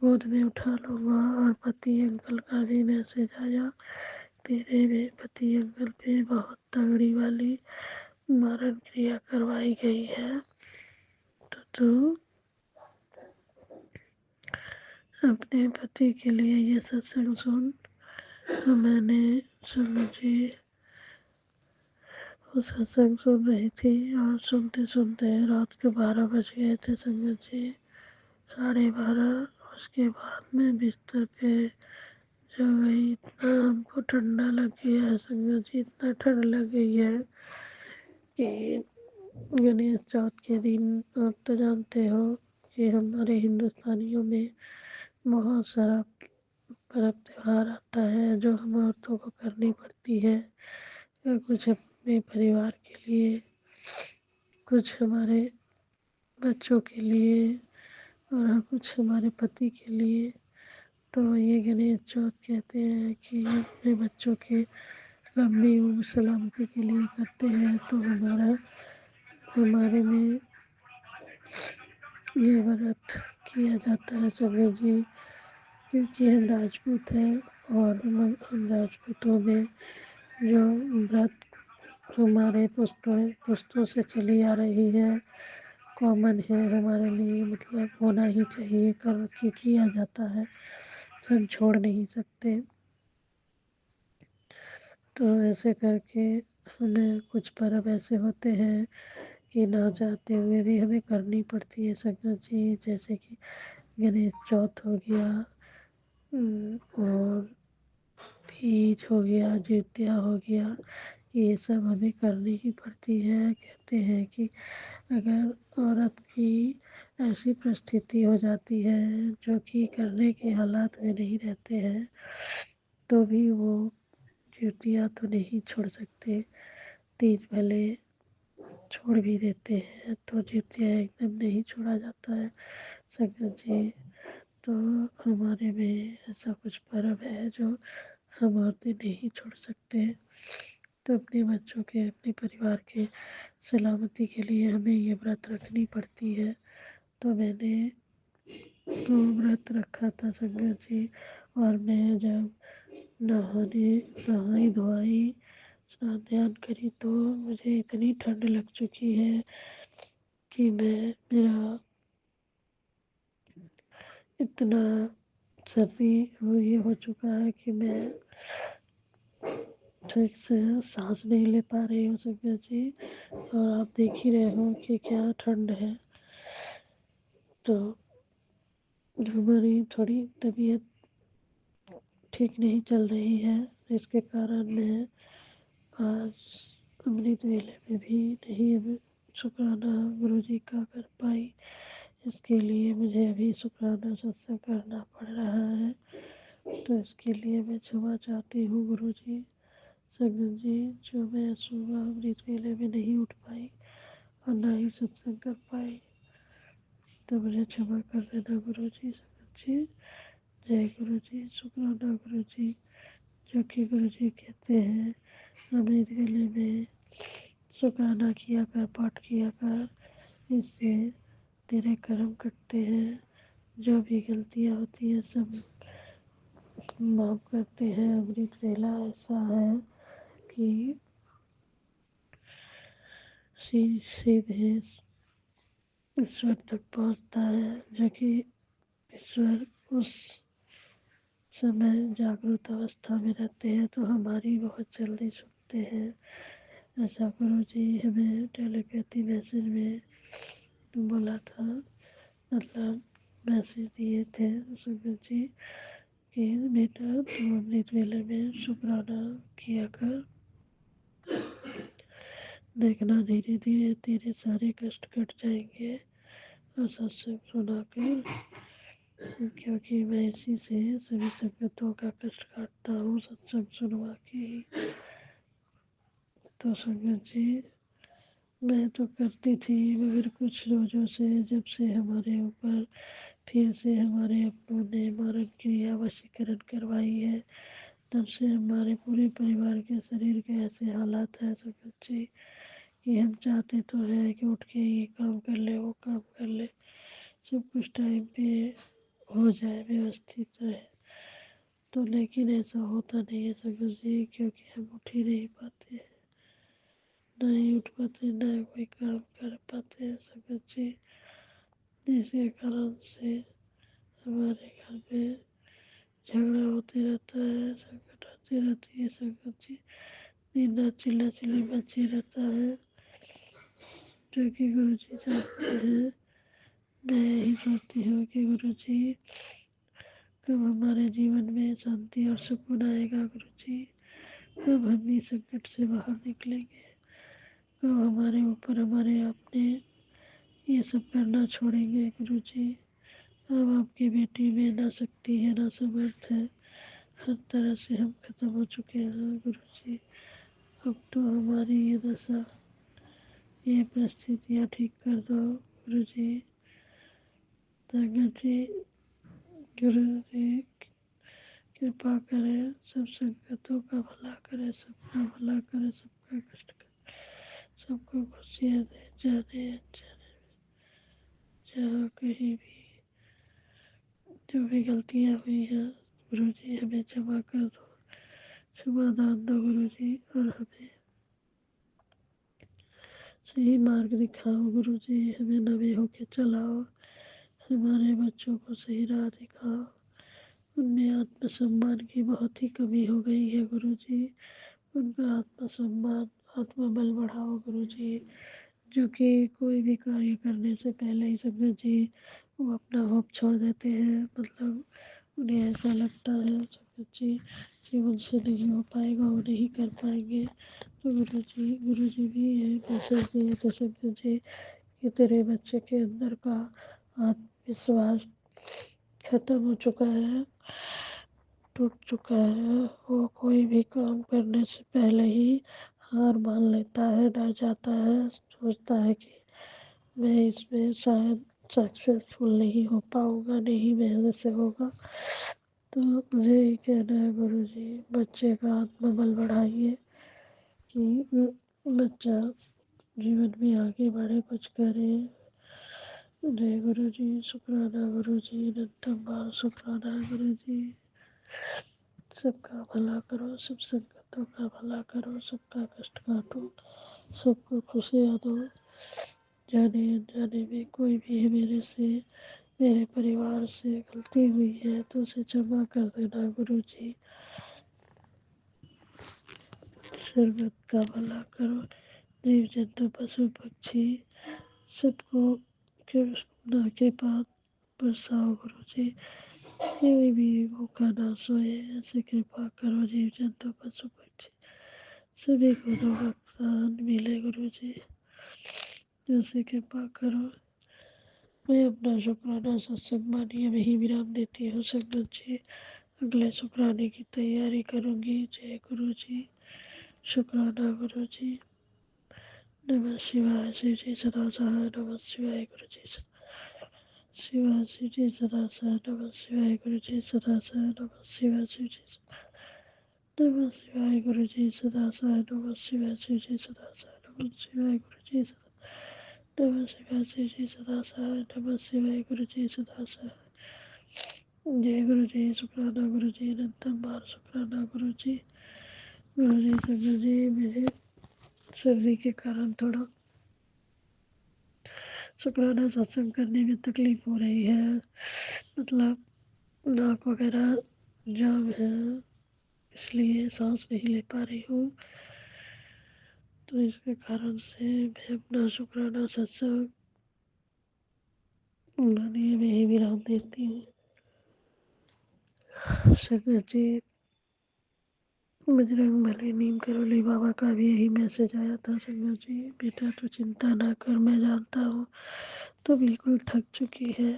गोद में उठा लूँगा। और पति अंकल का भी मैसेज आया, तेरे भी पति अंकल पे बहुत तगड़ी वाली मारण क्रिया करवाई गई है, तो तू अपने पति के लिए ये सत्संग सुन। तो मैंने समझी वो सत्संग सुन रही थी और सुनते सुनते रात के 12 बज गए थे संगत जी, 12:30। उसके बाद मैं बिस्तर पे जो गई, इतना हमको ठंडा लग गया है संगत जी, इतना ठंड लग गई है कि गणेश चौथ के दिन आप तो जानते हो कि हमारे हिंदुस्तानियों में बहुत सारा पर्व त्योहार आता है जो हम औरतों को करनी पड़ती है, या कुछ अपने परिवार के लिए, कुछ हमारे बच्चों के लिए और कुछ हमारे पति के लिए। तो ये गणेश चौथ कहते हैं कि अपने बच्चों के लंबी उम्र सलामती के लिए करते हैं। तो हमारे में ये व्रत किया जाता है सभी जी, क्योंकि हम राजपूत हैं और हम राजपूतों में जो व्रत हमारे पुश्तों से चली आ रही है, कॉमन है हमारे लिए, मतलब होना ही चाहिए, कर के किया जाता है, तो हम छोड़ नहीं सकते। तो ऐसे करके हमें कुछ पर्व ऐसे होते हैं कि ना चाहते हुए भी हमें करनी पड़ती है संगत जी, जैसे कि गणेश चौथ हो गया, और तीज हो गया, जितिया हो गया, ये सब हमें करनी ही पड़ती है। कहते हैं कि अगर औरत की ऐसी परिस्थिति हो जाती है जो कि करने के हालात में नहीं रहते हैं, तो भी वो जितिया तो नहीं छोड़ सकते, तीज भले छोड़ भी देते हैं, तो जितिया एकदम नहीं छोड़ा जाता है संगत जी। तो हमारे में ऐसा कुछ पर्व है जो हम औरतें नहीं छोड़ सकते। तो अपने बच्चों के, अपने परिवार के सलामती के लिए हमें ये व्रत रखनी पड़ती है। तो मैंने वो व्रत रखा था संगत जी, और मैं जब नहाई धोई स्नान ध्यान करी तो मुझे इतनी ठंड लग चुकी है कि मेरा इतना सर्दी ये हो चुका है कि मैं ठीक से सांस नहीं ले पा रही हूँ संगत जी, और आप देख ही रहे हो कि क्या ठंड है। तो हमारी थोड़ी तबीयत ठीक नहीं चल रही है, जिसके कारण मैं आज अमृत वेले में भी नहीं शुक्राना गुरु जी का कर पाई। इसके लिए मुझे अभी शुक्राना सत्संग करना पड़ रहा है, तो इसके लिए मैं क्षमा चाहती हूँ गुरु जी। संगत जी, जो मैं सुबह अमृत वेले में नहीं उठ पाई और ना ही सत्संग कर पाई, तो मुझे क्षमा कर देना गुरु जी। संगत जी, जय गुरु जी, शुक्राना गुरु जी। जो कि गुरु जी कहते हैं अमृत वेले में शुक्राना किया कर, पाठ किया कर, इससे तेरे कर्म कटते हैं, जो भी गलतियाँ होती हैं सब माफ करते हैं। अमृत वेला ऐसा है कि सीधे ईश्वर तक पहुँचता है, जो कि ईश्वर उस समय जागृत अवस्था में रहते हैं, तो हमारी बहुत जल्दी सुनते हैं। ऐसा गुरु जी हमें टेलीपैथी मैसेज में बोला था, मतलब मैसेज दिए थे संगत जी कि बेटा तुम अमृत वेले में शुक्राना किया कर, देखना धीरे धीरे तेरे सारे कष्ट कट जाएंगे। और सत्संग सुना कर, क्योंकि मैं इसी से सभी संगतों का कष्ट काटता हूँ, सत्संग सुनवा के ही। तो संगत जी मैं तो करती थी, मगर कुछ रोज़ों से जब से हमारे ऊपर फिर से हमारे अपनों ने मारण क्रिया वशीकरण करवाई है, तब से हमारे पूरे परिवार के शरीर के ऐसे हालात हैं संगत जी कि हम चाहते तो है कि उठ के ये काम कर ले, वो काम कर ले, सब कुछ टाइम पे हो जाए, व्यवस्थित रहे। तो लेकिन ऐसा होता नहीं है संगत जी, क्योंकि हम उठ ही नहीं पाते हैं, नहीं उठ पाते, ना कोई काम कर पाते हैं संगत जी, जिसके कारण से हमारे घर में झगड़ा होते रहता है, संकट आती रहती है संगत जी, दिन रात चिल्ला चिल्ली मची रहता है, जो कि गुरु जी जानते हैं। मैं यही सोचती हूँ कि गुरु जी कब हमारे जीवन में शांति और सुकून आएगा गुरु जी, कब हम इस संकट से बाहर निकलेंगे, कब हमारे ऊपर हमारे अपने ये सब करना छोड़ेंगे गुरु जी। अब आपकी बेटी में ना शक्ति है ना समर्थ है, हर तरह से हम खत्म हो चुके हैं गुरु जी। अब तो हमारी ये दशा, ये परिस्थितियाँ ठीक कर दो गुरु जी। संगत जी, गुरु जी कृपा करें, सब संगतों का भला करे, सबका भला करे, सबका कष्ट करे, सबको खुशियाँ दे, जाने अनजाने जहाँ कहीं भी जो भी गलतियाँ हुई हैं गुरु जी हमें क्षमा कर दो, क्षमा दान दो गुरु जी, और हमें सही मार्ग दिखाओ गुरु जी, हमें नबी होके चलाओ, हमारे बच्चों को सही राह दिखाओ। उनमें आत्मसम्मान की बहुत ही कमी हो गई है गुरु जी, उनका आत्मसम्मान आत्मबल बढ़ाओ गुरु जी, जो कि कोई भी कार्य करने से पहले ही संगत जी वो अपना होप छोड़ देते हैं, मतलब उन्हें ऐसा लगता है संगत जी कि उनसे नहीं हो पाएगा, वो नहीं कर पाएंगे। तो गुरु जी भी यही मैसेज दिए थे संगत जी कि तेरे बच्चे के अंदर का आत्मविश्वास खत्म हो चुका है, टूट चुका है, वो कोई भी काम करने से पहले ही हार मान लेता है, डर जाता है, सोचता है कि मैं इसमें शायद सक्सेसफुल नहीं हो पाऊँगा, नहीं मेरे से होगा। तो मुझे ये कहना है गुरु जी, बच्चे का आत्मबल बढ़ाइए कि बच्चा जीवन में आगे बढ़े, कुछ करे। जय गुरु जी, शुक्राना गुरु जी, अनंतम बार शुक्राना गुरु जी। सबका भला करो, सब संगतों का भला करो, सबका कष्ट काटो, सबको खुशियाँ दो। जाने अनजाने में कोई भी मेरे से, मेरे परिवार से गलती हुई है तो उसे क्षमा कर देना गुरु जी। सर्वत का भला करो, जीव जंतु पशु पक्षी सबको कृपा के पास बरसाओ गुरु जी, कोई भी भूखा ना सोए, ऐसे कृपा करो, जीव जंतु पशु पक्षी सभी को दो वरदान मिले गुरु जी, ऐसे कृपा करो। मैं अपना शुक्राना सत्संग मानिए में ही विराम देती हूँ संगत जी, अगले शुक्राने की तैयारी करूँगी। जय गुरु जी, शुक्राना गुरु जी। नमः शिवाय, शिव जी सदा सहाय, नमः शिवाय गुरु जी शिवाय, शिव जी सदा सहाय, नमः शिवाय गुरु जी सदा सहाय, नमः शिवाय, शिव जी नमः शिवाय गुरु जी सदा सहाय, नमः शिवाय, शिव जी सदा सहाय, नमः शिवाय गुरु जी सदा, नमः शिवाय, शिव जी सदा सहाय, नमः शिवाय गुरु जी सदा सहाय। जय गुरु जी, शुक्राना गुरु जी, अनंतम बार शुक्राना गुरु जी। गुरु जी संगत जी, मेरे सर्दी के कारण थोड़ा शुक्राना सत्संग करने में तकलीफ हो रही है, मतलब नाक वगैरह जाम है, इसलिए सांस नहीं ले पा रही हूँ। तो इसके कारण से मैं अपना शुक्राना सत्संग गाने में ही विराम देती हूँ। संगत जी, बजरंग बली नीम करोली बाबा का भी यही मैसेज आया था संगत जी, बेटा तो चिंता ना कर, मैं जानता हूँ तो बिल्कुल थक चुकी है,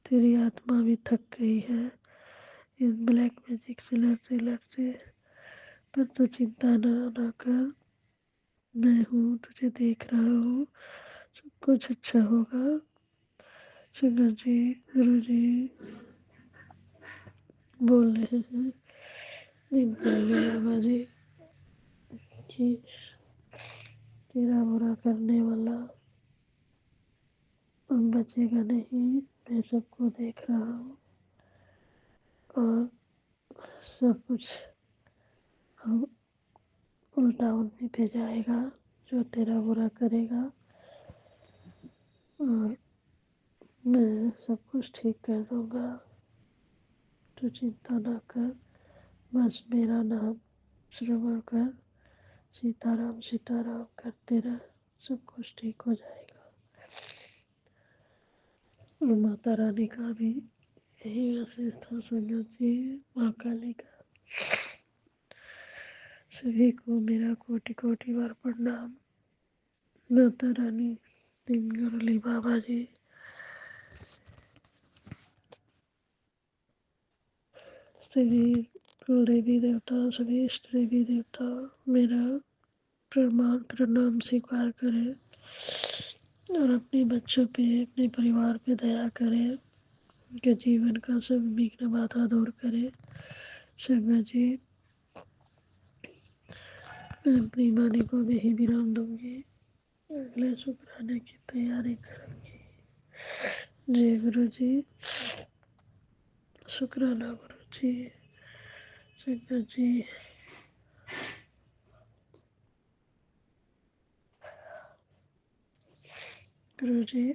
तेरी आत्मा भी थक गई है इस ब्लैक मैजिक से लड़ते लड़ते, पर तो चिंता ना कर, मैं हूँ, तुझे देख रहा हूँ, सब कुछ अच्छा होगा। संगत जी, गुरु जी बोल रहे हैं दिन करेंगे बाबा जी कि तेरा बुरा करने वाला अब बचेगा नहीं। मैं सबको देख रहा हूँ और सब कुछ अब उल्टा उन्हीं पे जाएगा जो तेरा बुरा करेगा, और मैं सब कुछ ठीक कर दूंगा। तू चिंता ना कर, बस मेरा नाम श्रवण कर, सीताराम सीताराम करते रह, सब कुछ ठीक हो जाएगा। और माता रानी का भी यही आशीष था संगत जी। माँ काली का सभी को मेरा कोटि कोटि बार प्रणाम। माता रानी, तीन गरली बाबा जी, सभी कुलदेवी देवता, सभी इष्ट देवी देवता मेरा प्रणाम स्वीकार करें और अपने बच्चों पे, अपने परिवार पे दया करें, उनके जीवन का सब विघ्न बाधा दूर करें। संगत जी, मैं अपनी वाणी को भी ही विराम दूंगी, अगले शुक्राने की तैयारी करूंगी। जय गुरु जी, शुक्राना गुरु जी। संगत जी, गुरु जी,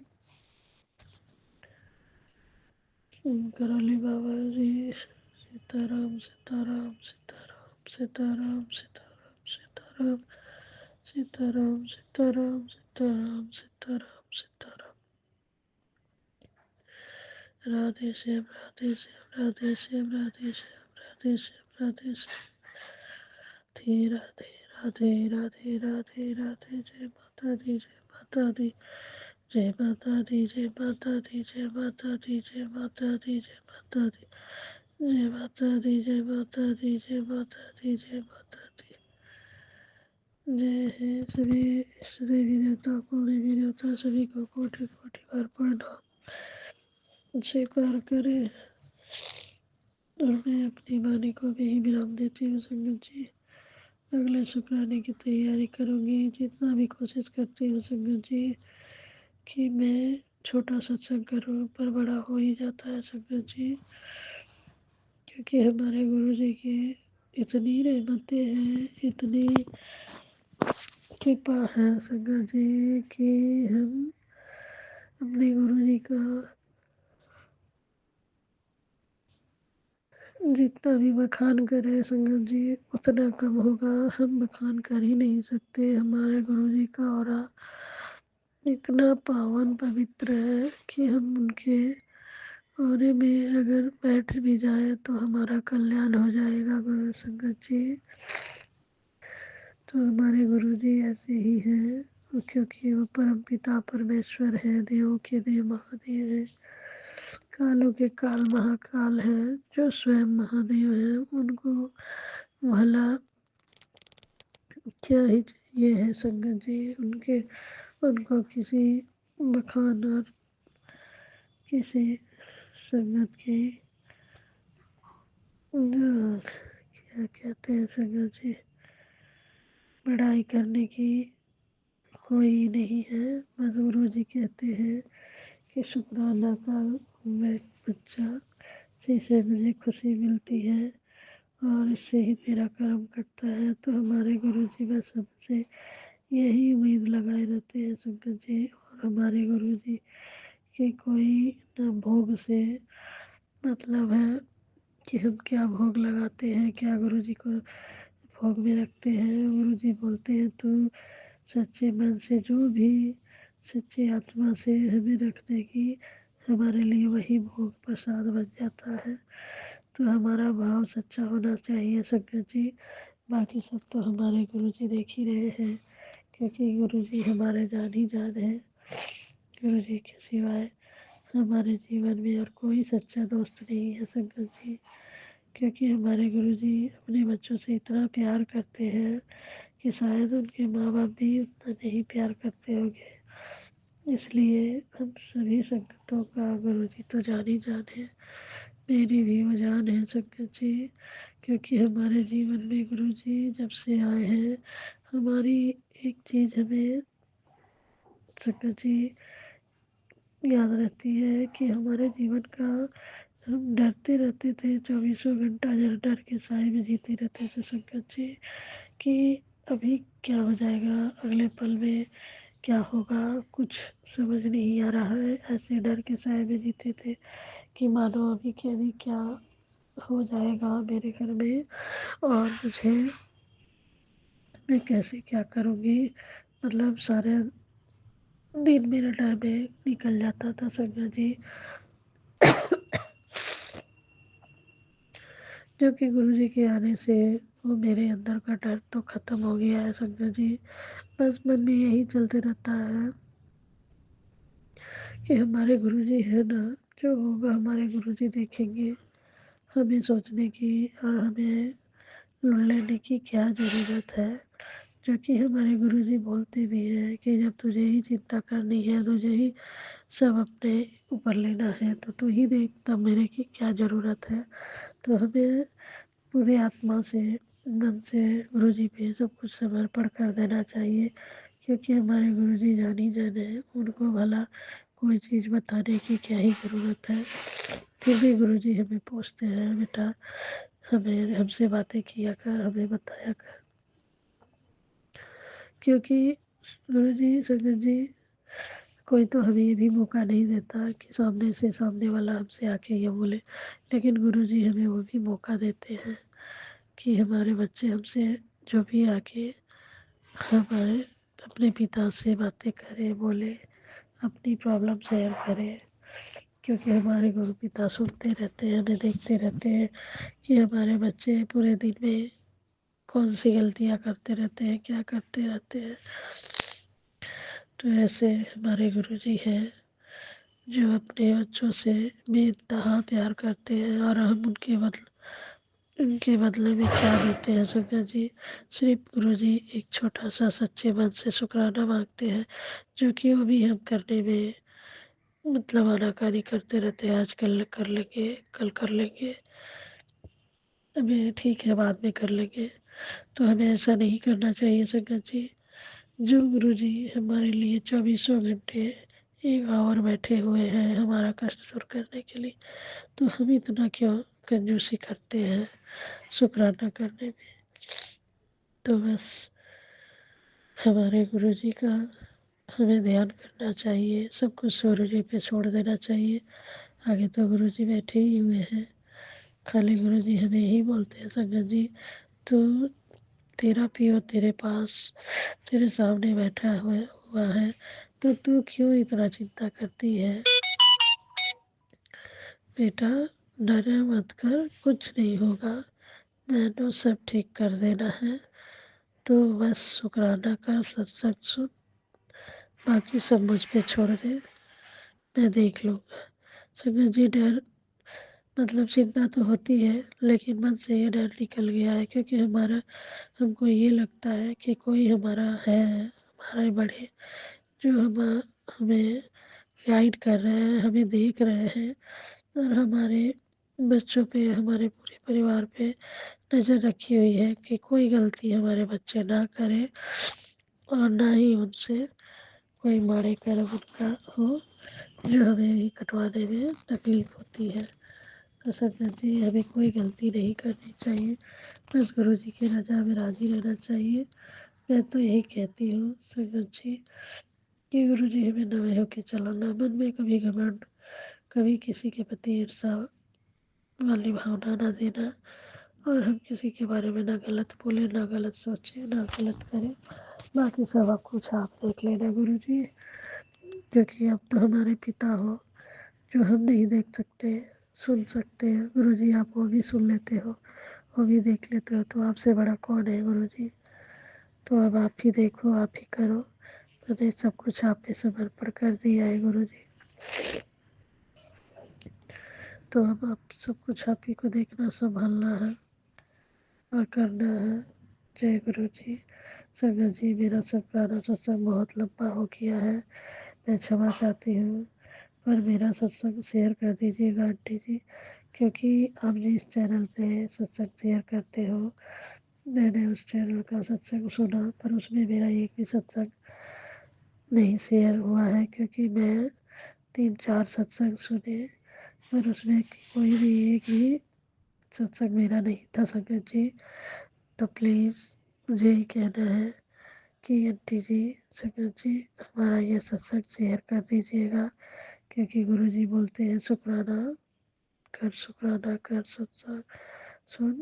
करौली बाबा जी, सीताराम सीताराम सीताराम सीताराम सीताराम सीताराम सीताराम सीताराम सीताराम सीताराम सीताराम। राधे श्याम राधे श्याम राधे श्याम राधे श्याम राधे श्याम राधे श्याम राधे राधे राधे राधे राधे। जय माता दी, जय माता दी, जय माता दी, जय माता दी, जय माता दी, जय माता दी, जय माता दी, जय माता दी, जय माता दी, जय माता दी, जय माता दी। जय है सभी इष्ट देवी देवता, कुल देवी देवता, सभी को कोटि कोटि बार प्रणाम स्वीकार करें। और मैं अपनी वाणी को भी ही विराम देती हूँ संगत जी। अगले शुक्राने की तैयारी करूँगी, जितना भी कोशिश करती हूँ संगत जी कि मैं छोटा सत्संग करूँ, पर बड़ा हो ही जाता है संगत जी, क्योंकि हमारे गुरु जी की इतनी रहमतें हैं, इतनी कृपा है संगत जी कि हम अपने गुरु जी का जितना भी बखान करें संगत जी उतना कम होगा। हम बखान कर ही नहीं सकते। हमारे गुरु जी का ऑरा इतना पावन पवित्र है कि हम उनके ऑरे में अगर बैठ भी जाए तो हमारा कल्याण हो जाएगा गुरु संगत जी। तो हमारे गुरु जी ऐसे ही हैं, क्योंकि वो परम पिता परमेश्वर है, देवों के देव महादेव है, कालों के काल महाकाल है, जो स्वयं महादेव है। उनको भला क्या ही चाहिए है संगत जी, उनको किसी बखान और किसी संगत की क्या कहते हैं संगत जी, बड़ाई करने की कोई नहीं है। बस गुरु जी कहते हैं कि शुक्राना कर मैं बच्चा, इसी से मुझे खुशी मिलती है और इससे ही तेरा कर्म करता है। तो हमारे गुरु जी बस हमसे यही उम्मीद लगाए रहते हैं संगत जी। और हमारे गुरु जी के कोई न भोग से मतलब है कि हम क्या भोग लगाते हैं, क्या गुरु जी को भोग में रखते हैं। गुरु जी बोलते हैं तू सच्चे मन से जो भी सच्ची आत्मा से हमें रख देगी, हमारे लिए वही भोग प्रसाद बन जाता है। तो हमारा भाव सच्चा होना चाहिए संगत जी। बाकी सब तो हमारे गुरु जी देख ही रहे हैं, क्योंकि गुरु जी हमारे जान ही जान है। गुरु जी के सिवाय हमारे जीवन में और कोई सच्चा दोस्त नहीं है संगत जी, क्योंकि हमारे गुरु जी अपने बच्चों से इतना प्यार करते हैं कि शायद उनके माँ बाप भी उतना नहीं प्यार करते होंगे। इसलिए हम सभी संगतों का गुरुजी तो जान ही जान है, मेरी भी वो जान है संगत जी। क्योंकि हमारे जीवन में गुरुजी जब से आए हैं, हमारी एक चीज़ हमें संगत जी याद रहती है कि हमारे जीवन का हम डरते रहते थे, चौबीसों घंटा डर के साए में जीते रहते थे संगत जी, कि अभी क्या हो जाएगा, अगले पल में क्या होगा, कुछ समझ नहीं आ रहा है। ऐसे डर के साए में जीते थे कि मानो अभी के अभी क्या हो जाएगा मेरे घर में, और मुझे मैं कैसे क्या करूँगी। मतलब सारे दिन मेरा डर में निकल जाता था संगत जी। क्योंकि गुरुजी के आने से वो मेरे अंदर का डर तो ख़त्म हो गया है संगत जी। बस मन में यही चलते रहता है कि हमारे गुरुजी है ना, जो होगा हमारे गुरुजी देखेंगे। हमें सोचने की और हमें लेने की क्या ज़रूरत है। जो कि हमारे गुरुजी बोलते भी हैं कि जब तुझे ही चिंता करनी है, तुझे ही सब अपने ऊपर लेना है, तो तू ही देख, तब मेरे की क्या ज़रूरत है। तो हमें पूरे आत्मा से, मन से गुरुजी पे सब कुछ समर्पण कर देना चाहिए। क्योंकि हमारे गुरुजी जान ही जाने हैं, उनको भला कोई चीज़ बताने की क्या ही ज़रूरत है। फिर भी गुरुजी हमें पूछते हैं, बेटा हमें हमसे बातें किया कर, हमें बताया कर। क्योंकि गुरुजी संगत जी कोई तो हमें ये भी मौका नहीं देता कि सामने से सामने वाला हमसे आके ये बोले, लेकिन गुरुजी हमें वो भी मौका देते हैं कि हमारे बच्चे हमसे जो भी आके हमारे अपने पिता से बातें करें, बोले, अपनी प्रॉब्लम शेयर करें। क्योंकि हमारे गुरु पिता सुनते रहते हैं, हमें देखते रहते हैं कि हमारे बच्चे पूरे दिन में कौन सी गलतियाँ करते रहते हैं, क्या करते रहते हैं। तो ऐसे हमारे गुरुजी हैं जो अपने बच्चों से बेइंतहा प्यार करते हैं, और हम उनके बदले में क्या देते हैं संगत जी। सिर्फ गुरुजी एक छोटा सा सच्चे मन से शुक्राना मांगते हैं, जो कि वो भी हम करने में मतलब आनाकानी करते रहते हैं। आज कल कर लेंगे, कल कर लेंगे, हमें ठीक है बाद में कर लेंगे। तो हमें ऐसा नहीं करना चाहिए संगत जी। जो गुरुजी हमारे लिए चौबीसों घंटे एक आवर बैठे हुए हैं हमारा कष्ट दूर करने के लिए, तो हम इतना क्यों कंजूसी करते हैं शुक्राना करने में। तो बस हमारे गुरुजी का हमें ध्यान करना चाहिए, सब कुछ गुरुजी पे छोड़ देना चाहिए। आगे तो गुरुजी बैठे ही हुए हैं, खाली गुरुजी हमें यही बोलते हैं, संगत जी तो तेरा पियो तेरे पास, तेरे सामने बैठा हुआ है, तो तू क्यों इतना चिंता करती है। बेटा डरे मत कर, कुछ नहीं होगा, मैंने सब ठीक कर देना है। तो बस शुक्राना कर, सत्संग सुन, बाकी सब मुझ पे छोड़ दे, मैं देख लूँगा। संगत जी डर मतलब चिंता तो होती है, लेकिन मन से ये डर निकल गया है। क्योंकि हमको ये लगता है कि कोई हमारा है, हमारे बड़े, जो हमें गाइड कर रहे हैं, हमें देख रहे हैं, और हमारे बच्चों पे, हमारे पूरे परिवार पे नज़र रखी हुई है कि कोई गलती हमारे बच्चे ना करें, और ना ही उनसे कोई माड़े कर्म उनका हो जो हमें ही कटवाने में तकलीफ़ होती है। तो संगत जी हमें कोई गलती नहीं करनी चाहिए, बस गुरु जी की रज़ा में राज़ी रहना चाहिए। मैं तो यही कहती हूँ संगत जी कि गुरु जी हमें नवे होके चलाना, मन में कभी घमंड, कभी किसी के प्रति ईर्षा वाली भावना ना देना, और हम किसी के बारे में ना गलत बोले, ना गलत सोचे, ना गलत करें। बाकी सब आप कुछ आप देख लेना गुरु जी, क्योंकि आप तो हमारे पिता हो, जो हम नहीं देख सकते, सुन सकते हैं। गुरु जी आप वो भी सुन लेते हो, वो भी देख लेते हो, तो आपसे बड़ा कौन है गुरु जी। तो अब आप ही देखो, आप ही करो, मैंने सब कुछ आप पे समर्पण कर दिया है गुरु जी। तो अब आप सब कुछ आप ही को देखना, संभालना है और करना है। जय गुरु जी। संगत जी मेरा सब पुराना सत्संग बहुत लंबा हो गया है, मैं क्षमा चाहती हूँ, पर मेरा सत्संग शेयर कर दीजिएगा आंटी जी, क्योंकि आप जिस चैनल पे सत्संग शेयर करते हो, मैंने उस चैनल का सत्संग सुना, पर उसमें मेरा एक भी सत्संग नहीं शेयर हुआ है, क्योंकि मैं 3-4 सत्संग सुने, पर उसमें कोई भी एक भी सत्संग मेरा नहीं था संगत जी। तो प्लीज़ मुझे ही कहना है कि आंटी जी, संगत जी, हमारा ये सत्संग शेयर कर दीजिएगा, क्योंकि गुरुजी बोलते हैं शुक्राना कर सत्संग सुन।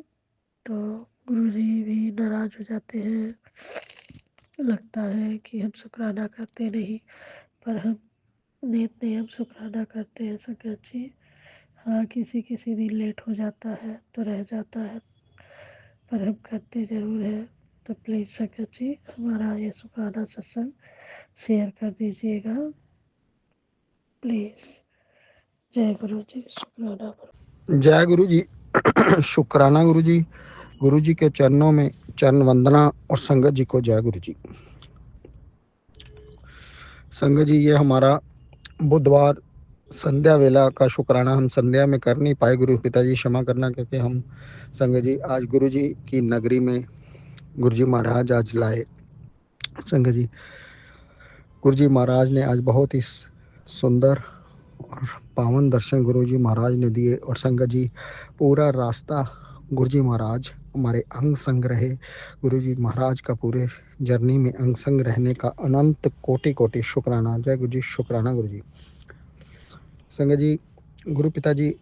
तो गुरुजी भी नाराज हो जाते हैं, लगता है कि हम शुक्राना करते नहीं, पर हम नित नियम शुक्राना करते हैं संगत जी। हाँ, किसी किसी दिन लेट हो जाता है तो रह जाता है, पर हम करते ज़रूर हैं। तो प्लीज़ संगत जी हमारा ये शुक्राना सत्संग शेयर कर दीजिएगा प्लीज़। जय गुरु जी, शुक्राना। जय गुरु जी। शुक्राना गुरु जी। गुरु जी के चरणों में चरण वंदना और संगत जी को जय गुरु जी। संगत जी, ये हमारा बुधवार संध्या वेला का शुक्राना हम संध्या में कर नहीं पाए, गुरु पिताजी क्षमा करना, क्योंकि हम संगत जी आज गुरु जी की नगरी में गुरु जी महाराज आज लाए। संगत जी, गुरु जी महाराज ने आज बहुत ही सुंदर और पावन दर्शन गुरु जी महाराज ने दिए, और संगत जी पूरा रास्ता गुरु जी महाराज हमारे अंग संग रहे। गुरु जी महाराज का पूरे जर्नी में अंग संग रहने का अनंत कोटि कोटि शुक्राना। जय गुरु जी, शुक्राना गुरु जी। संगत जी, गुरु पिताजी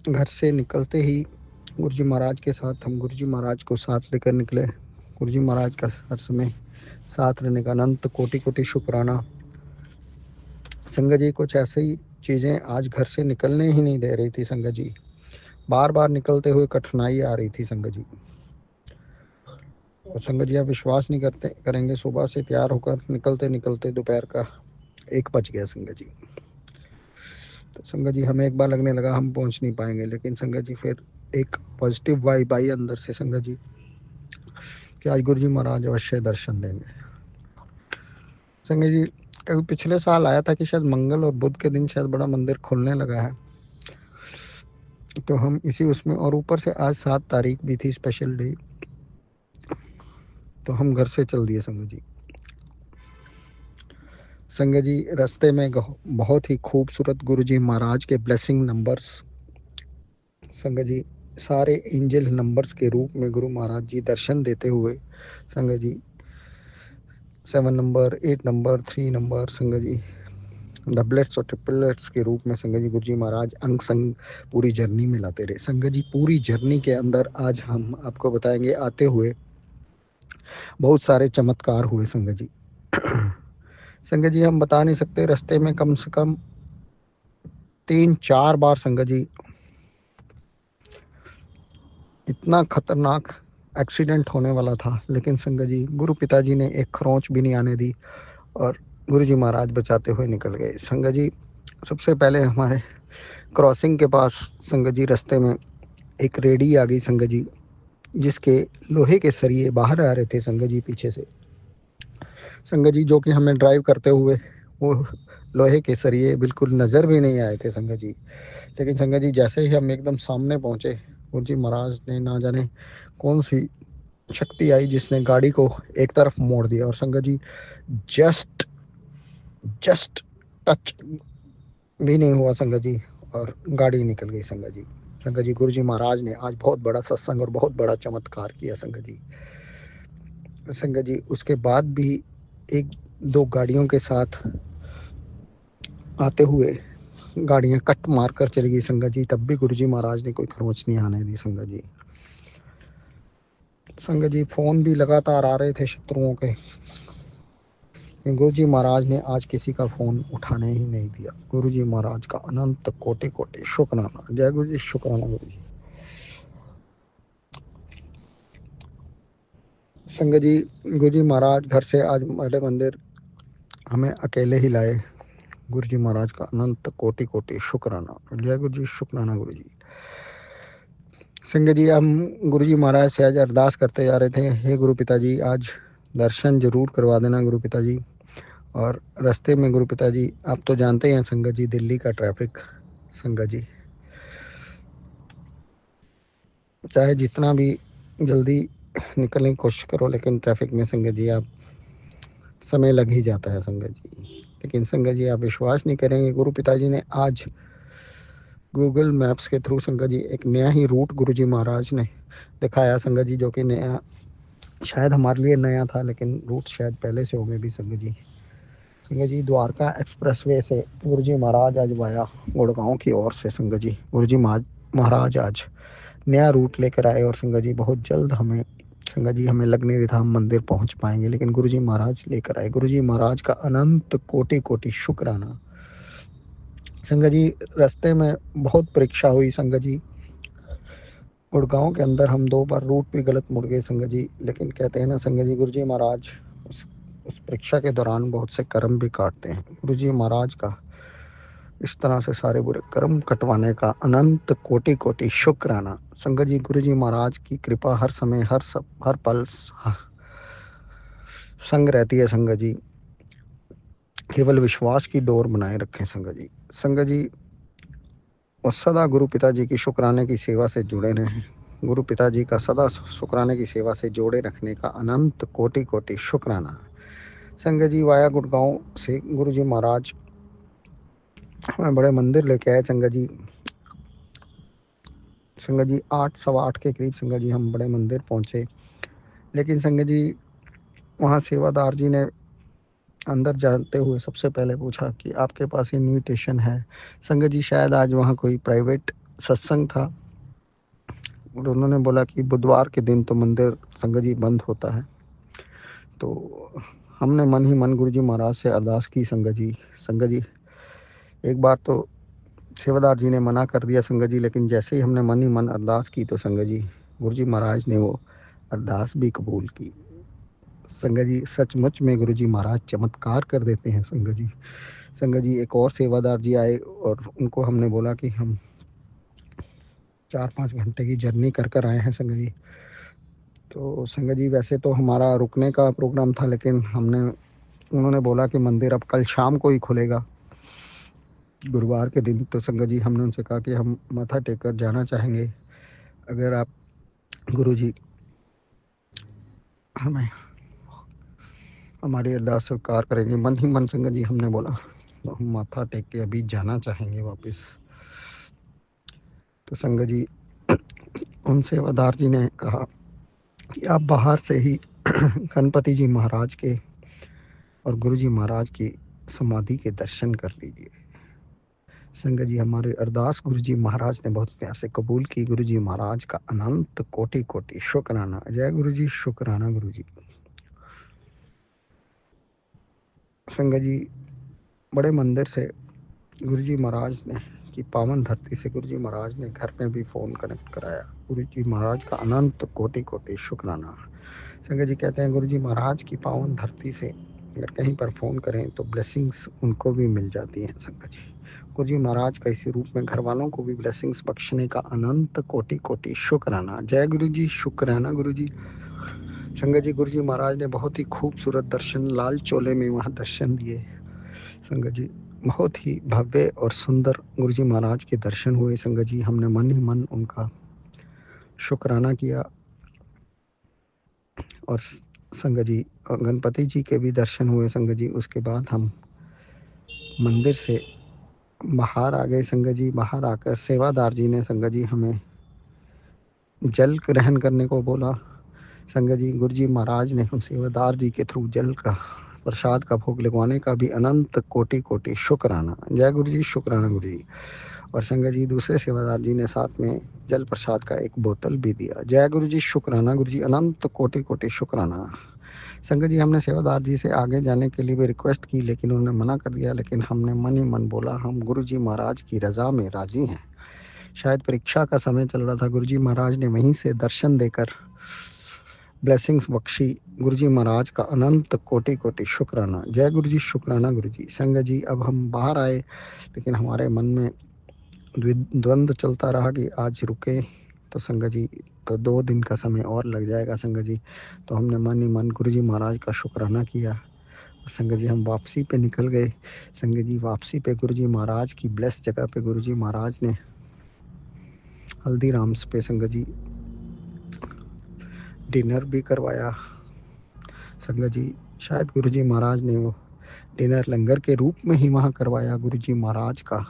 घर से निकलते ही गुरु जी महाराज के साथ हम गुरु जी महाराज को साथ लेकर निकले। गुरु जी महाराज का हर समय साथ रहने का अनंत कोटि कोटि शुक्राना। संगत जी, कुछ ऐसे ही चीज़ें आज घर से निकलने ही नहीं दे रही थी संगत जी, बार बार निकलते हुए कठिनाई आ रही थी संगत जी। और संगत जी, आप विश्वास नहीं करेंगे, सुबह से तैयार होकर निकलते निकलते दोपहर का 1 बज गया संगत जी। तो संगत जी, हमें एक बार लगने लगा हम पहुंच नहीं पाएंगे, लेकिन संगत जी फिर एक पॉजिटिव वाइब आई अंदर से संगत जी कि आज गुरु जी महाराज अवश्य दर्शन देंगे। संगत जी, पिछले साल आया था कि शायद मंगल और बुध के दिन शायद बड़ा मंदिर खुलने लगा है, तो हम इसी उसमें, और ऊपर से आज 7 तारीख भी थी स्पेशल डे, तो हम घर से चल दिए संगत जी। संगत जी, रास्ते में बहुत ही खूबसूरत गुरु जी महाराज के ब्लेसिंग नंबर्स, संगत जी सारे एंजल नंबर्स के रूप में गुरु महाराज जी दर्शन देते हुए, संगत जी 7 नंबर, 8 नंबर, 3 नंबर, संगत जी डबलेट्स और ट्रिपलेट्स के रूप में संगत जी गुरु जी महाराज अंग संग पूरी जर्नी में लाते रहे। संगत जी, पूरी जर्नी के अंदर आज हम आपको बताएंगे आते हुए बहुत सारे चमत्कार हुए संगत जी। संगत जी, हम बता नहीं सकते, रास्ते में कम से कम 3-4 बार संगत जी इतना खतरनाक एक्सीडेंट होने वाला था, लेकिन संगत जी गुरु पिताजी ने एक खरोंच भी नहीं आने दी और गुरु जी महाराज बचाते हुए निकल गए। संगत जी, सबसे पहले हमारे क्रॉसिंग के पास संगत जी रास्ते में एक रेडी आ गई संगत जी, जिसके लोहे के सरिये बाहर आ रहे थे संगत जी पीछे से। संगत जी, जो कि हमें ड्राइव करते हुए वो लोहे के सरिये बिल्कुल नज़र भी नहीं आए थे संगत जी। लेकिन संगत जी, जैसे ही हम एकदम सामने पहुंचे, गुरु जी महाराज ने ना जाने कौन सी शक्ति आई जिसने गाड़ी को एक तरफ मोड़ दिया, और संगत जी जस्ट टच भी नहीं हुआ संगत जी, और गाड़ी निकल गई संगत जी। संगत जी, गुरु जी महाराज ने आज बहुत बड़ा सत्संग और बहुत बड़ा चमत्कार किया संगत जी। संगत जी, उसके बाद भी 1-2 गाड़ियों के साथ आते हुए गाड़ियां कट मार कर चली गई संगत जी, तब भी गुरु जी महाराज ने कोई खरोंच नहीं आने दी संगत जी। संगत जी, फोन भी लगातार आ रहे थे शत्रुओं के, गुरु जी महाराज ने आज किसी का फोन उठाने ही नहीं दिया। गुरु जी महाराज का अनंत कोटि कोटि शुक्राना। जय गुरु जी, शुक्राना गुरु जी। संगत जी, गुरु जी महाराज घर से आज बड़े मंदिर हमें अकेले ही लाए। गुरु जी महाराज का अनंत कोटि कोटि शुक्राना। जय गुरु जी, शुक्राना गुरु जी। संगत जी, हम गुरु जी महाराज से आज अरदास करते जा रहे थे, हे गुरु पिताजी, आज दर्शन जरूर करवा देना गुरु पिताजी। और रास्ते में गुरु पिताजी आप तो जानते हैं संगत जी दिल्ली का ट्रैफिक, संगत जी चाहे जितना भी जल्दी निकलने की कोशिश करो लेकिन ट्रैफिक में संगत जी आप समय लग ही जाता है संगत जी। लेकिन संगत जी आप विश्वास नहीं करेंगे, गुरु पिताजी ने आज गूगल मैप्स के थ्रू संगत जी एक नया ही रूट गुरु जी महाराज ने दिखाया संगत जी, जो कि नया शायद हमारे लिए नया था लेकिन रूट शायद पहले से होंगे भी संगत जी। संगत जी द्वारका एक्सप्रेसवे से गुरु जी महाराज आज वाया गुड़गांव की ओर से संगत जी गुरु जी महाराज आज नया रूट लेकर आए। और संगत जी बहुत जल्द हमें संगत जी हमें लगने धाम मंदिर पहुंच पाएंगे, लेकिन गुरु जी महाराज लेकर आए। गुरु जी महाराज का अनंत कोटि कोटि शुक्राना। संगत जी रास्ते में बहुत परीक्षा हुई संगत जी, गुड़गांव के अंदर हम 2 बार रूट भी गलत मुड़ गए संगत जी। लेकिन कहते हैं ना संगत जी गुरु जी महाराज उस परीक्षा के दौरान बहुत से कर्म भी काटते हैं। गुरु जी महाराज का इस तरह से सारे बुरे कर्म कटवाने का अनंत कोटि कोटि शुक्राना। संगत जी गुरु जी महाराज की कृपा हर समय हर पल संग रहती है संगत जी। केवल विश्वास की डोर बनाए रखें संगत जी। संगत जी और सदा गुरु पिताजी की शुक्राने की सेवा से जुड़े रहें। गुरु पिताजी का सदा शुक्राने की सेवा से जोड़े रखने का अनंत कोटि कोटि शुक्राना। संगत जी वाया गुड़गांव से गुरु जी महाराज हमें बड़े मंदिर लेके आए संगत जी। संगत जी 8 सवा 8 के करीब संगत जी हम बड़े मंदिर पहुंचे। लेकिन संगत जी वहाँ सेवादार जी ने अंदर जाते हुए सबसे पहले पूछा कि आपके पास इनविटेशन है। संगत जी शायद आज वहाँ कोई प्राइवेट सत्संग था और उन्होंने बोला कि बुधवार के दिन तो मंदिर संगत जी बंद होता है। तो हमने मन ही मन गुरु जी महाराज से अरदास की संगत जी। संगत जी एक बार तो सेवादार जी ने मना कर दिया संगत जी, लेकिन जैसे ही हमने मन ही मन अरदास की तो संगत जी गुरु जी महाराज ने वो अरदास भी कबूल की। संगत जी सचमुच में गुरु जी महाराज चमत्कार कर देते हैं संगत जी। संगत जी एक और सेवादार जी आए और उनको हमने बोला कि हम 4-5 घंटे की जर्नी कर आए हैं संगत जी। तो संगत जी वैसे तो हमारा रुकने का प्रोग्राम था, लेकिन उन्होंने बोला कि मंदिर अब कल शाम को ही खुलेगा गुरुवार के दिन। तो संगत जी हमने उनसे कहा कि हम माथा टेक कर जाना चाहेंगे, अगर आप गुरु जी हमें हमारी अरदास स्वीकार करेंगे। मन ही मन संगत जी हमने बोला तो हम माथा टेक के अभी जाना चाहेंगे वापस। तो संगत जी उन सेवादार जी ने कहा कि आप बाहर से ही गणपति जी महाराज के और गुरु जी महाराज की समाधि के दर्शन कर लीजिए। संगत जी हमारी अरदास गुरु जी महाराज ने बहुत प्यार से कबूल की। गुरु जी महाराज का अनंत कोटि कोटि शुक्राना। जय गुरु जी, शुक्राना गुरु जी। संगत जी बड़े मंदिर से गुरु जी महाराज ने की पावन धरती से गुरु जी महाराज ने घर में भी फ़ोन कनेक्ट कराया। गुरु जी महाराज का अनंत कोटि कोटि शुक्राना। संगत जी कहते हैं गुरु जी महाराज की पावन धरती से अगर कहीं पर फ़ोन करें तो ब्लेसिंग्स उनको भी मिल जाती हैं। संगत जी गुरु जी महाराज का इसी रूप में घर वालों को भी ब्लेसिंग्स बख्शने का अनंत कोटि कोटि शुक्राना। जय गुरु जी, शुक्राना गुरु जी। संगत जी गुरु जी महाराज ने बहुत ही खूबसूरत दर्शन लाल चोले में वहाँ दर्शन दिए। संगत जी बहुत ही भव्य और सुंदर गुरु जी महाराज के दर्शन हुए। संगत जी हमने मन ही मन उनका शुक्राना किया। और संगत जी गणपति जी के भी दर्शन हुए। संगत जी उसके बाद हम मंदिर से बाहर आ गए। संगत जी बाहर आकर सेवादार जी ने संगत जी हमें जल ग्रहण करने को बोला। संगत जी गुरु जी महाराज ने हम सेवादार जी के थ्रू जल का प्रसाद का भोग लगवाने का भी अनंत कोटि कोटि शुक्राना। जय गुरु जी, शुक्राना गुरु जी। और संगत जी दूसरे सेवादार जी ने साथ में जल प्रसाद का एक बोतल भी दिया। जय गुरु जी, शुक्राना गुरु जी, अनंत कोटि कोटि शुक्राना। संगत जी हमने सेवादार जी से आगे जाने के लिए भी रिक्वेस्ट की, लेकिन उन्होंने मना कर दिया। लेकिन हमने मन ही मन बोला हम गुरु जी महाराज की रज़ा में राजी हैं। शायद परीक्षा का समय चल रहा था, गुरु जी महाराज ने वहीं से दर्शन देकर ब्लेसिंग्स बख्शी। गुरु जी महाराज का अनंत कोटि कोटि शुक्राना। जय गुरु जी, शुक्राना गुरु जी। संगत जी अब हम बाहर आए, लेकिन हमारे मन में द्वंद्व चलता रहा कि आज रुके तो संगत जी तो 2 दिन का समय और लग जाएगा संगत जी। तो हमने मन ही मन गुरु जी महाराज का शुक्राना किया। संगत जी हम वापसी पे निकल गए। संगत जी वापसी पे गुरु जी महाराज की ब्लेस जगह पे गुरु जी महाराज ने हल्दीराम्स पे संगत जी डिनर भी करवाया। संगत जी शायद गुरु जी महाराज ने वो डिनर लंगर के रूप में ही वहाँ करवाया गुरु जी महाराज का।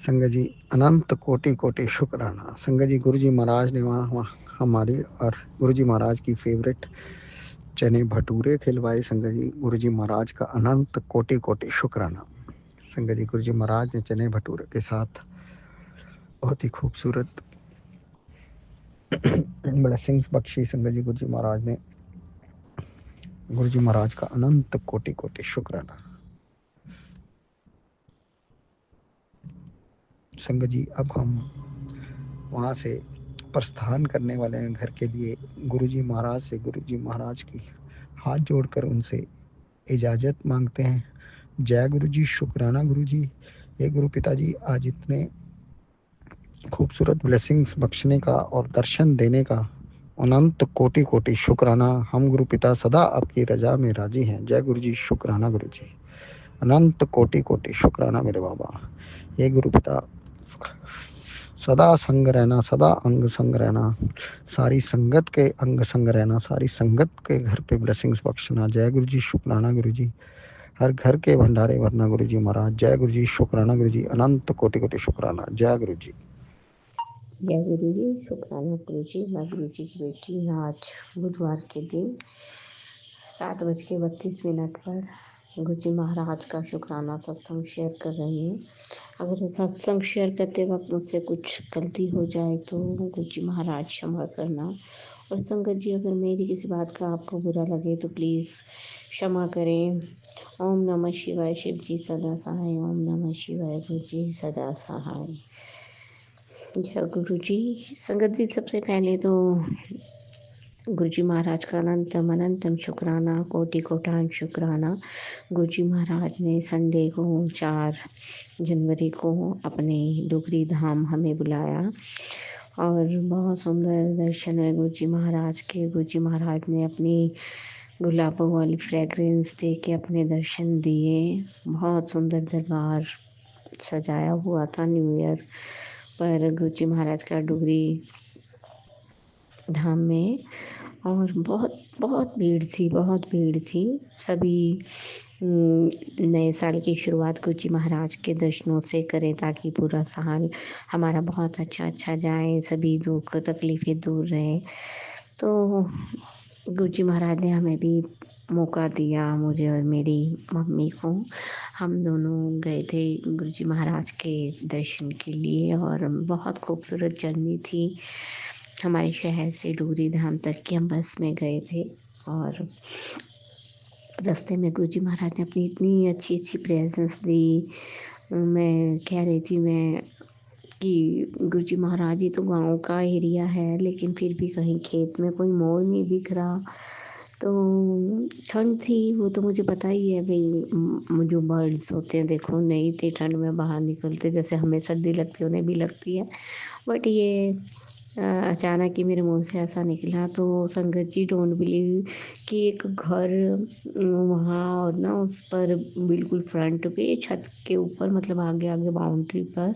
संगत जी अनंत कोटि कोटि शुक्राना। संगत जी गुरु जी महाराज ने वहाँ हमारी और गुरु जी महाराज की फेवरेट चने भटूरे खिलवाए। संगत जी गुरु जी महाराज का अनंत कोटि कोटि शुक्राना। संगत जी गुरु जी महाराज ने चने भटूरे के साथ बहुत ही खूबसूरत ब्लेसिंग्स बख्शी। संगत जी गुरु जी महाराज ने गुरु जी महाराज का अनंत कोटि कोटि शुक्राना। संगत जी अब हम वहाँ से प्रस्थान करने वाले हैं घर के लिए। गुरु जी महाराज से गुरु जी महाराज की हाथ जोड़कर उनसे इजाज़त मांगते हैं। जय गुरु जी, शुक्राना गुरु जी। ये गुरु पिताजी आज इतने खूबसूरत ब्लेसिंग्स बख्शने का और दर्शन देने का अनंत कोटि कोटि शुक्राना। हम गुरु पिता सदा आपकी रजा में राजी हैं। जय गुरु जी, शुक्राना गुरु जी। अनंत कोटि कोटि शुक्राना मेरे बाबा। ये गुरु पिता सदा संग रहना, सदा अंग संग रहना, सारी संगत के अंग संग रहना, सारी संगत के घर पे ब्लेसिंग्स बख्शना। जय गुरु जी, शुक्राना गुरु जी। हर घर के भंडारे भरना गुरु जी महाराज। जय गुरु जी, शुक्राना गुरु जी। अनंत कोटि कोटि शुक्राना। जय गुरु जी। जय गुरु जी, शुक्राना गुरु जी। मैं गुरु जी की बेटी आज बुधवार के दिन 7:32 पर गुरु जी महाराज का शुक्राना सत्संग शेयर कर रही हूँ। अगर सत्संग शेयर करते वक्त मुझसे कुछ गलती हो जाए तो गुरु जी महाराज क्षमा करना। और संगत जी अगर मेरी किसी बात का आपको बुरा लगे तो प्लीज़ क्षमा करें। ओम नमः शिवाय। शिव जी सदा सहाय। ओम नमः शिवाय। गुरु जी सदा सहाय। जय गुरु जी। संगत जी सबसे पहले तो गुरु जी महाराज का अनंतम अनंतम शुक्राना, कोटि कोटान शुक्राना। गुरु जी महाराज ने संडे को 4 जनवरी को अपने डुगरी धाम हमें बुलाया और बहुत सुंदर दर्शन हुए गुरु जी महाराज के। गुरु जी महाराज ने अपनी गुलाबों वाली फ्रेगरेंस दे के अपने दर्शन दिए। बहुत सुंदर दरबार सजाया हुआ था न्यू ईयर पर गुरु जी महाराज का डुगरी धाम में। और बहुत बहुत भीड़ थी, बहुत भीड़ थी। सभी नए साल की शुरुआत गुरु जी महाराज के दर्शनों से करें ताकि पूरा साल हमारा बहुत अच्छा जाए, सभी दुख तकलीफ़ें दूर रहें। तो गुरु जी महाराज ने हमें भी मौका दिया, मुझे और मेरी मम्मी को। हम दोनों गए थे गुरु जी महाराज के दर्शन के लिए और बहुत खूबसूरत जर्नी थी। हमारे शहर से डुगरी धाम तक की हम बस में गए थे और रास्ते में गुरु जी महाराज ने अपनी इतनी अच्छी अच्छी प्रेजेंस दी। मैं कह रही थी कि गुरु जी महाराज ही तो गाँव का एरिया है लेकिन फिर भी कहीं खेत में कोई मोर नहीं दिख रहा। तो ठंड थी, वो तो मुझे पता ही है भाई, जो बर्ड्स होते हैं देखो नहीं थे ठंड में बाहर निकलते, जैसे हमें सर्दी लगती है उन्हें भी लगती है। बट ये अचानक ही मेरे मुंह से ऐसा निकला। तो संगत जी डोंट बिलीव कि एक घर वहाँ और ना उस पर बिल्कुल फ्रंट पे छत के ऊपर मतलब आगे आगे बाउंड्री पर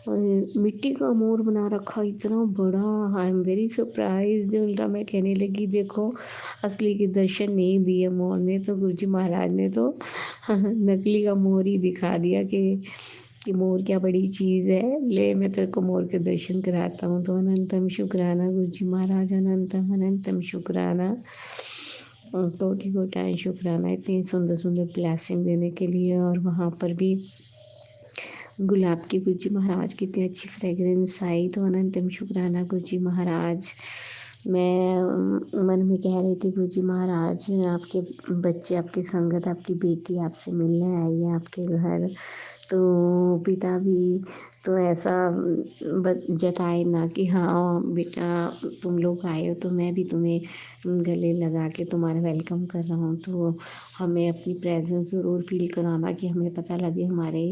मिट्टी का मोर बना रखा, इतना बड़ा। I am very surprise. उल्टा मैं कहने लगी देखो असली के दर्शन नहीं दिए मोर ने, तो गुरु जी महाराज ने तो नकली का मोर ही दिखा दिया कि मोर क्या बड़ी चीज़ है, ले मैं तेरे को मोर के दर्शन कराता हूँ। तो अनंतम शुक्राना गुरु जी महाराज, अनंतम अनंतम शुक्राना, कोटि कोटि शुक्राना इतनी सुंदर सुंदर ब्लेसिंग देने के लिए। और वहाँ पर भी गुलाब की गुरु जी महाराज की इतनी अच्छी फ्रेगरेंस आई, तो अनंतम शुक्राना गुरु जी महाराज। मैं मन में कह रही थी गुरु जी महाराज आपके बच्चे, आपकी संगत, आपकी बेटी आपसे मिलने आई है आपके घर, तो पिता भी तो ऐसा जताए ना कि हाँ बेटा तुम लोग आए हो तो मैं भी तुम्हें गले लगा के तुम्हारा वेलकम कर रहा हूँ। तो हमें अपनी प्रेजेंस ज़रूर फील कराना कि हमें पता लगे हमारे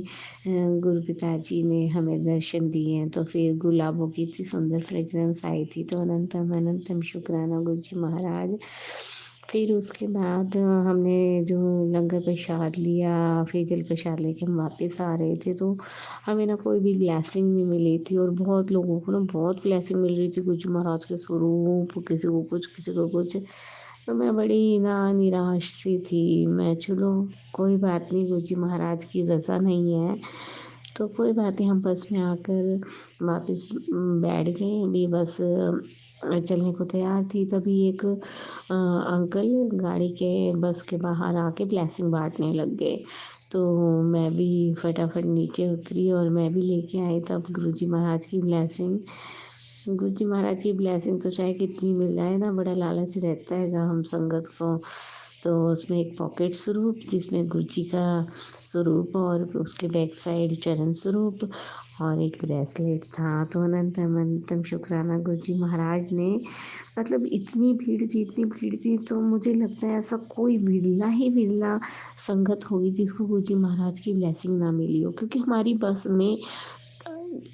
गुरु पिताजी ने हमें दर्शन दिए हैं। तो फिर गुलाबों की इतनी सुंदर फ्रेग्रेंस आई थी। तो अनंतम अनंतम शुक्राना गुरु जी महाराज। फिर उसके बाद हमने जो लंगर प्रसाद लिया, फिर जल प्रसाद लेके हम वापस आ रहे थे तो हमें ना कोई भी ब्लेसिंग नहीं मिली थी। और बहुत लोगों को ना बहुत ब्लेसिंग मिल रही थी गुरु जी महाराज के स्वरूप, किसी को कुछ किसी को कुछ। तो मैं बड़ी ना निराश सी थी। मैं चलो कोई बात नहीं, गुरु जी महाराज की रज़ा नहीं है तो कोई बात नहीं। हम बस में आकर वापस बैठ गए। अभी बस चलने को तैयार थी तभी एक अंकल गाड़ी के बस के बाहर आके ब्लेसिंग बांटने लग गए। तो मैं भी फटाफट नीचे उतरी और मैं भी लेके आई तब गुरुजी महाराज की ब्लेसिंग। गुरुजी महाराज की ब्लेसिंग तो चाहे कितनी मिल जाए ना, बड़ा लालच रहता है हम संगत को। तो उसमें एक पॉकेट स्वरूप जिसमें गुरुजी का स्वरूप और उसके बैक साइड चरण स्वरूप और एक ब्रेसलेट था। तो अनंतम अनंतम शुक्राना गुरुजी महाराज ने। मतलब इतनी भीड़ थी तो मुझे लगता है ऐसा कोई बिरला संगत होगी जिसको गुरुजी महाराज की ब्लेसिंग ना मिली हो। क्योंकि हमारी बस में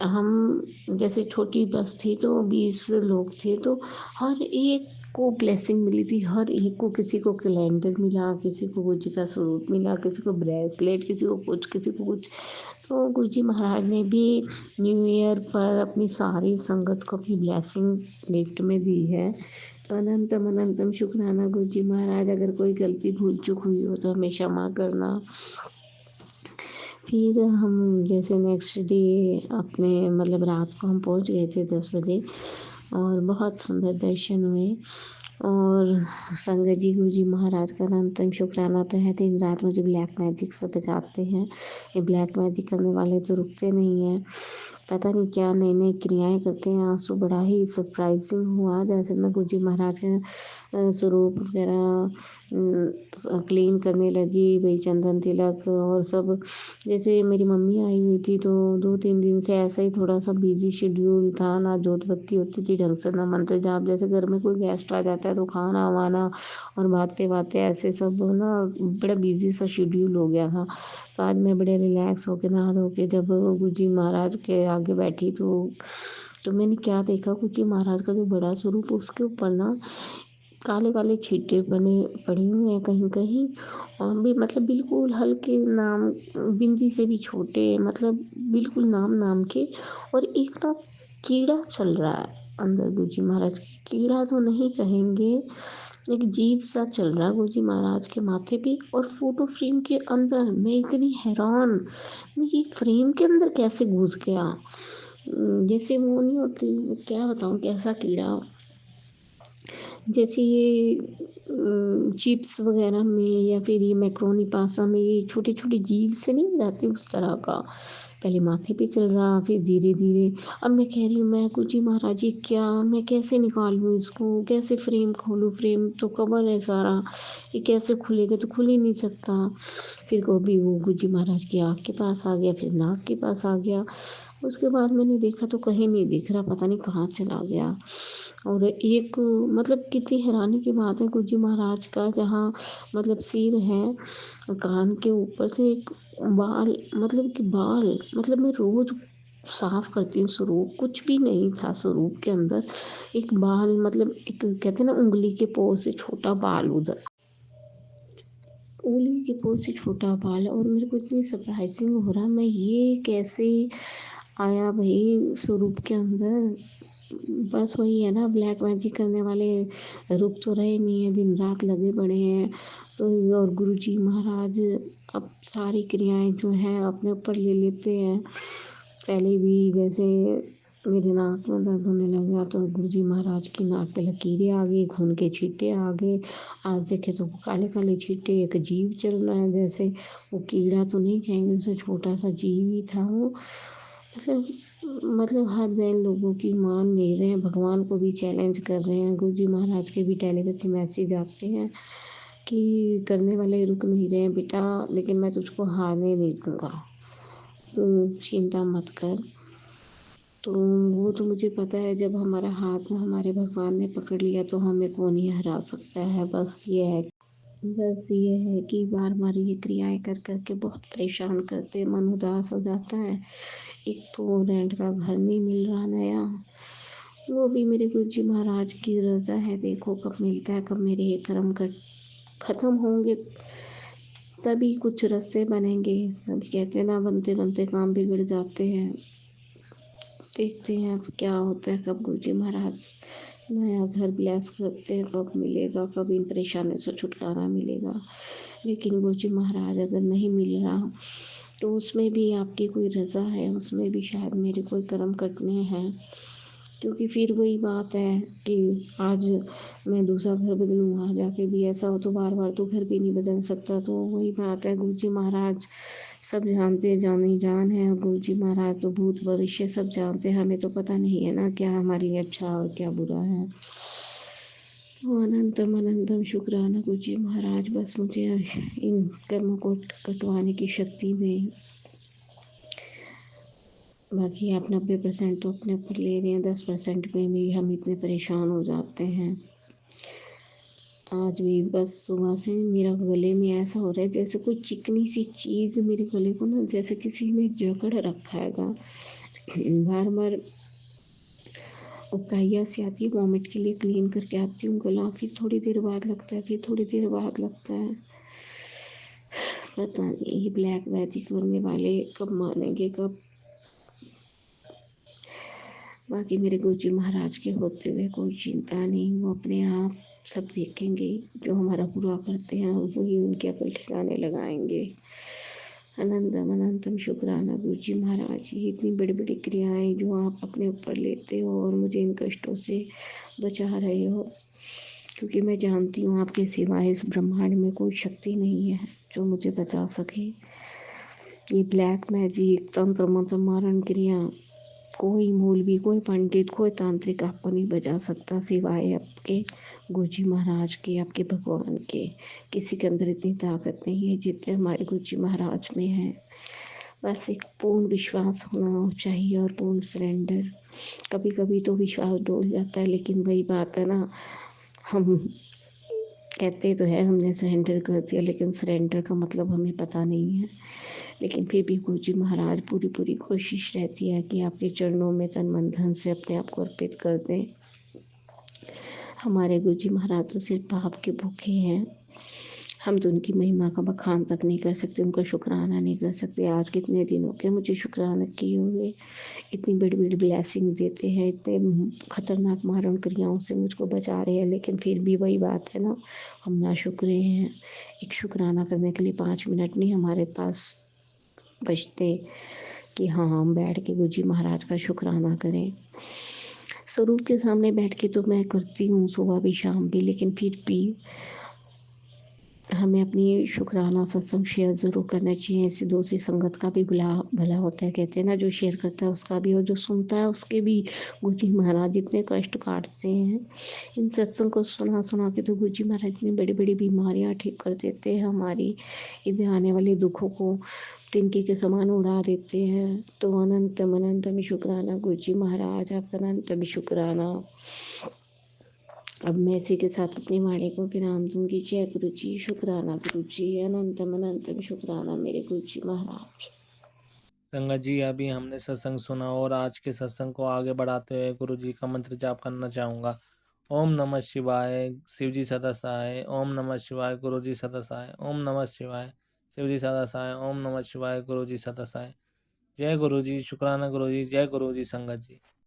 हम जैसे छोटी बस थी तो 20 लोग थे तो हर एक को ब्लेसिंग मिली थी। हर एक को, किसी को कैलेंडर मिला, किसी को गुरुजी का स्वरूप मिला, किसी को ब्रेसलेट, किसी को कुछ किसी को कुछ। तो गुरुजी महाराज ने भी न्यू ईयर पर अपनी सारी संगत को अपनी ब्लेसिंग गिफ्ट में दी है। तो अनंतम अनंतम शुक्राना गुरुजी महाराज। अगर कोई गलती भूल चूक हुई हो तो हमें क्षमा करना। फिर हम जैसे नेक्स्ट डे अपने मतलब रात को हम पहुंच गए थे 10 बजे और बहुत सुंदर दर्शन हुए। और संगत जी गुरुजी महाराज का अनंतम शुक्राना तो है। दिन रात मुझे ब्लैक मैजिक से बचाते हैं। ये ब्लैक मैजिक करने वाले तो रुकते नहीं हैं, पता नहीं क्या नई नई क्रियाएं करते हैं। आज तो बड़ा ही सरप्राइजिंग हुआ। जैसे मैं गुरुजी महाराज के स्वरूप वगैरह क्लीन करने लगी, भाई चंदन तिलक और सब। जैसे मेरी मम्मी आई हुई थी तो 2-3 दिन से ऐसा ही थोड़ा सा बिजी शेड्यूल था। ना जोत बत्ती होती थी ढंग से, ना मंत्र जाप। जैसे घर में कोई गेस्ट आ जाता है तो खाना वाना और बातें बातें ऐसे सब ना बड़ा बिजी सा शेड्यूल हो गया था। तो आज मैं बड़े रिलैक्स होके नहा धो के जब गुरुजी महाराज के आगे बैठी तो मैंने क्या देखा, गुरुजी महाराज का जो बड़ा स्वरूप उसके ऊपर ना काले काले छींटे बने पड़े हुए हैं कहीं कहीं। और भी मतलब बिल्कुल हल्के नाम बिंदी से भी छोटे, मतलब बिल्कुल नाम नाम के। और एक ना कीड़ा चल रहा है अंदर गुरुजी महाराज के। कीड़ा तो नहीं कहेंगे, एक जीव सा चल रहा है गुरुजी महाराज के माथे पे। और फोटो फ्रेम के अंदर मैं इतनी हैरान, ये फ्रेम के अंदर कैसे घुस गया। जैसे वो नहीं होती, क्या बताऊँ कैसा कीड़ा। जैसे ये चिप्स वगैरह में या फिर ये मैक्रोनी पास्ता में ये छोटे छोटे जीव से नहीं जाते, उस तरह का। पहले माथे पे चल रहा, फिर धीरे धीरे। अब मैं कह रही हूँ मैं गुरुजी महाराज ये क्या, मैं कैसे निकालूँ इसको, कैसे फ्रेम खोलूँ। फ्रेम तो कवर है सारा, ये कैसे खुलेगा, तो खुल ही नहीं सकता। फिर कभी वो गुरुजी महाराज की आँख के पास आ गया, फिर नाक के पास आ गया। उसके बाद मैंने देखा तो कहीं नहीं दिख रहा, पता नहीं कहाँ चला गया। और एक मतलब कितनी हैरानी की बात है, गुरुजी महाराज का जहाँ मतलब सिर है, कान के ऊपर से एक बाल, मतलब कि बाल, मतलब मैं रोज साफ करती हूँ स्वरूप, कुछ भी नहीं था स्वरूप के अंदर। एक बाल, मतलब एक कहते हैं ना उंगली के पोर से छोटा बाल, उधर उंगली के पोर से छोटा बाल। और मेरे को इतनी सरप्राइजिंग हो रहा, मैं ये कैसे आया भाई स्वरूप के अंदर। बस वही है ना, ब्लैक मैजिक करने वाले रुक तो रहे नहीं है, दिन रात लगे पड़े हैं। तो और गुरुजी महाराज अब सारी क्रियाएं जो हैं अपने ऊपर ले लेते हैं। पहले भी जैसे मेरे नाक में दर्द होने लगा तो गुरुजी महाराज की नाक पे लकीरें आ गई, खून के छींटे आ गए। आज देखे तो काले काले छींटे, एक जीव चल रहा है। जैसे वो कीड़ा तो नहीं कहेंगे, उसे छोटा सा जीव ही था वो। मतलब हर दिन लोगों की मान नहीं रहे हैं, भगवान को भी चैलेंज कर रहे हैं। गुरुजी महाराज के भी टेलीपैथी मैसेज आते हैं कि करने वाले रुक नहीं रहे हैं बेटा, लेकिन मैं तुझको हारने नहीं दूंगा। तू चिंता मत कर। तो वो तो मुझे पता है, जब हमारा हाथ हमारे भगवान ने पकड़ लिया तो हमें कौन ही हरा सकता है। बस ये है कि बार-बार ये क्रियाएँ कर कर के बहुत परेशान करते हैं, मन उदास हो जाता है। एक तो रेंट का घर नहीं मिल रहा नया, वो भी मेरे गुरु जी महाराज की रज़ा है, देखो कब मिलता है, कब मेरे ये कर्म ख़त्म होंगे, तभी कुछ रास्ते बनेंगे। तभी कहते हैं ना, बनते-बनते काम बिगड़ जाते हैं। देखते हैं अब क्या होता है, कब गुरु जी महाराज नया घर ब्लेस करते हैं, कब मिलेगा, कब इन परेशानियों से छुटकारा मिलेगा। लेकिन गुरु जी महाराज अगर नहीं मिल रहा तो उसमें भी आपकी कोई रज़ा है, उसमें भी शायद मेरे कोई कर्म कटने हैं। क्योंकि फिर वही बात है कि आज मैं दूसरा घर बदलूँ, वहाँ जाके भी ऐसा हो तो बार-बार तो घर भी नहीं बदल सकता। तो वही बात है, गुरु जी महाराज सब जानते हैं, जानी जान है। गुरु जी महाराज तो भूत भविष्य सब जानते हैं, हमें तो पता नहीं है ना क्या हमारे लिए अच्छा और क्या बुरा है। तो अनंतम अनंतम शुक्राना गुरु जी महाराज, बस मुझे इन कर्मों को कटवाने की शक्ति दें। बाकी आप 90% तो अपने ऊपर ले रहे हैं, 10% में भी हम इतने परेशान हो जाते हैं। आज भी बस सुबह से मेरा गले में ऐसा हो रहा है जैसे कोई चिकनी सी चीज़ मेरे गले को ना, जैसे किसी ने जकड़ रखा हैगा। बार बार उबकाइयाँ सी आती है, वॉमिट के लिए क्लीन करके आती हूँ गला, फिर थोड़ी देर बाद लगता है, फिर थोड़ी देर बाद लगता है। पता नहीं ये ब्लैक वैदिक करने वाले कब मानेंगे, कब। बाकी मेरे गुरु जी महाराज के होते हुए कोई चिंता नहीं, वो अपने आप सब देखेंगे। जो हमारा बुरा करते हैं वही उनके अकल ठिकाने लगाएंगे। अनंतम अनंतम शुक्राना गुरु जी महाराज, ये इतनी बड़ी बड़ी क्रियाएं जो आप अपने ऊपर लेते हो और मुझे इन कष्टों से बचा रहे हो। क्योंकि मैं जानती हूँ आपके सिवाय इस ब्रह्मांड में कोई शक्ति नहीं है जो मुझे बचा सके। ये ब्लैक मैजिक, तंत्र मंत्र, मारण क्रिया, कोई मौलवी, कोई पंडित, कोई तांत्रिक आपको नहीं बचा सकता सिवाय आपके गुरु जी महाराज के, आपके भगवान के। किसी के अंदर इतनी ताकत नहीं है जितने हमारे गुरु जी महाराज में है। बस एक पूर्ण विश्वास होना चाहिए और पूर्ण सरेंडर। कभी कभी तो विश्वास डोल जाता है, लेकिन वही बात है ना, हम कहते तो है हमने सरेंडर कर दिया, लेकिन सरेंडर का मतलब हमें पता नहीं है। लेकिन फिर भी गुरु जी महाराज पूरी कोशिश रहती है कि आपके चरणों में तन मन धन से अपने आप को अर्पित कर दें। हमारे गुरु जी महाराज तो सिर्फ पाप के भूखे हैं, हम तो उनकी महिमा का बखान तक नहीं कर सकते, उनका शुक्राना नहीं कर सकते। आज कितने दिन हो गए मुझे शुक्राना किए हुए। इतनी बड़ी बड़ी ब्लेसिंग देते हैं, इतने खतरनाक मारण क्रियाओं से मुझको बचा रहे हैं, लेकिन फिर भी वही बात है ना, हम नाशुक्रे हैं। एक शुक्राना करने के लिए 5 मिनट नहीं हमारे पास बचते कि हाँ हम बैठ के गुरु जी महाराज का शुक्राना करें। स्वरूप के सामने बैठ के तो मैं करती हूँ सुबह भी शाम भी, लेकिन फिर भी हमें अपनी शुक्राना सत्संग शेयर ज़रूर करना चाहिए। ऐसी दोषी संगत का भी भला होता है, कहते हैं ना, जो शेयर करता है उसका भी और जो सुनता है उसके भी। गुरु जी महाराज इतने कष्ट काटते हैं, इन सत्संग को सुना सुना के तो गुरु जी महाराज इतनी बड़ी बड़ी बीमारियाँ ठीक कर देते हैं, हमारी इधर आने वाले दुखों को तिनके के समान उड़ा देते हैं। तो अनंतम अनंतम शुक्राना गुरु जी महाराज, आपका अनंतम शुक्राना। अब मैं इसी के साथ अपनी वाणी को विराम दूंगी। जय गुरु जी, शुक्राना गुरु जी, अनंतम अनंतम शुक्राना मेरे गुरु जी महाराज। संगत जी, अभी हमने सत्संग सुना और आज के सत्संग को आगे बढ़ाते हुए गुरु जी का मंत्र जाप करना चाहूँगा। ओम नमः शिवाय, शिव जी सदा सहाय। ओम नमः शिवाय, गुरु जी सदा सहाय। ओम नमः शिवाय, शिव जी सदा सहाय। ओम नमः शिवाय, गुरु जी सदा सहाय। जय गुरु जी, शुक्राना गुरु जी, जय गुरु जी संगत जी।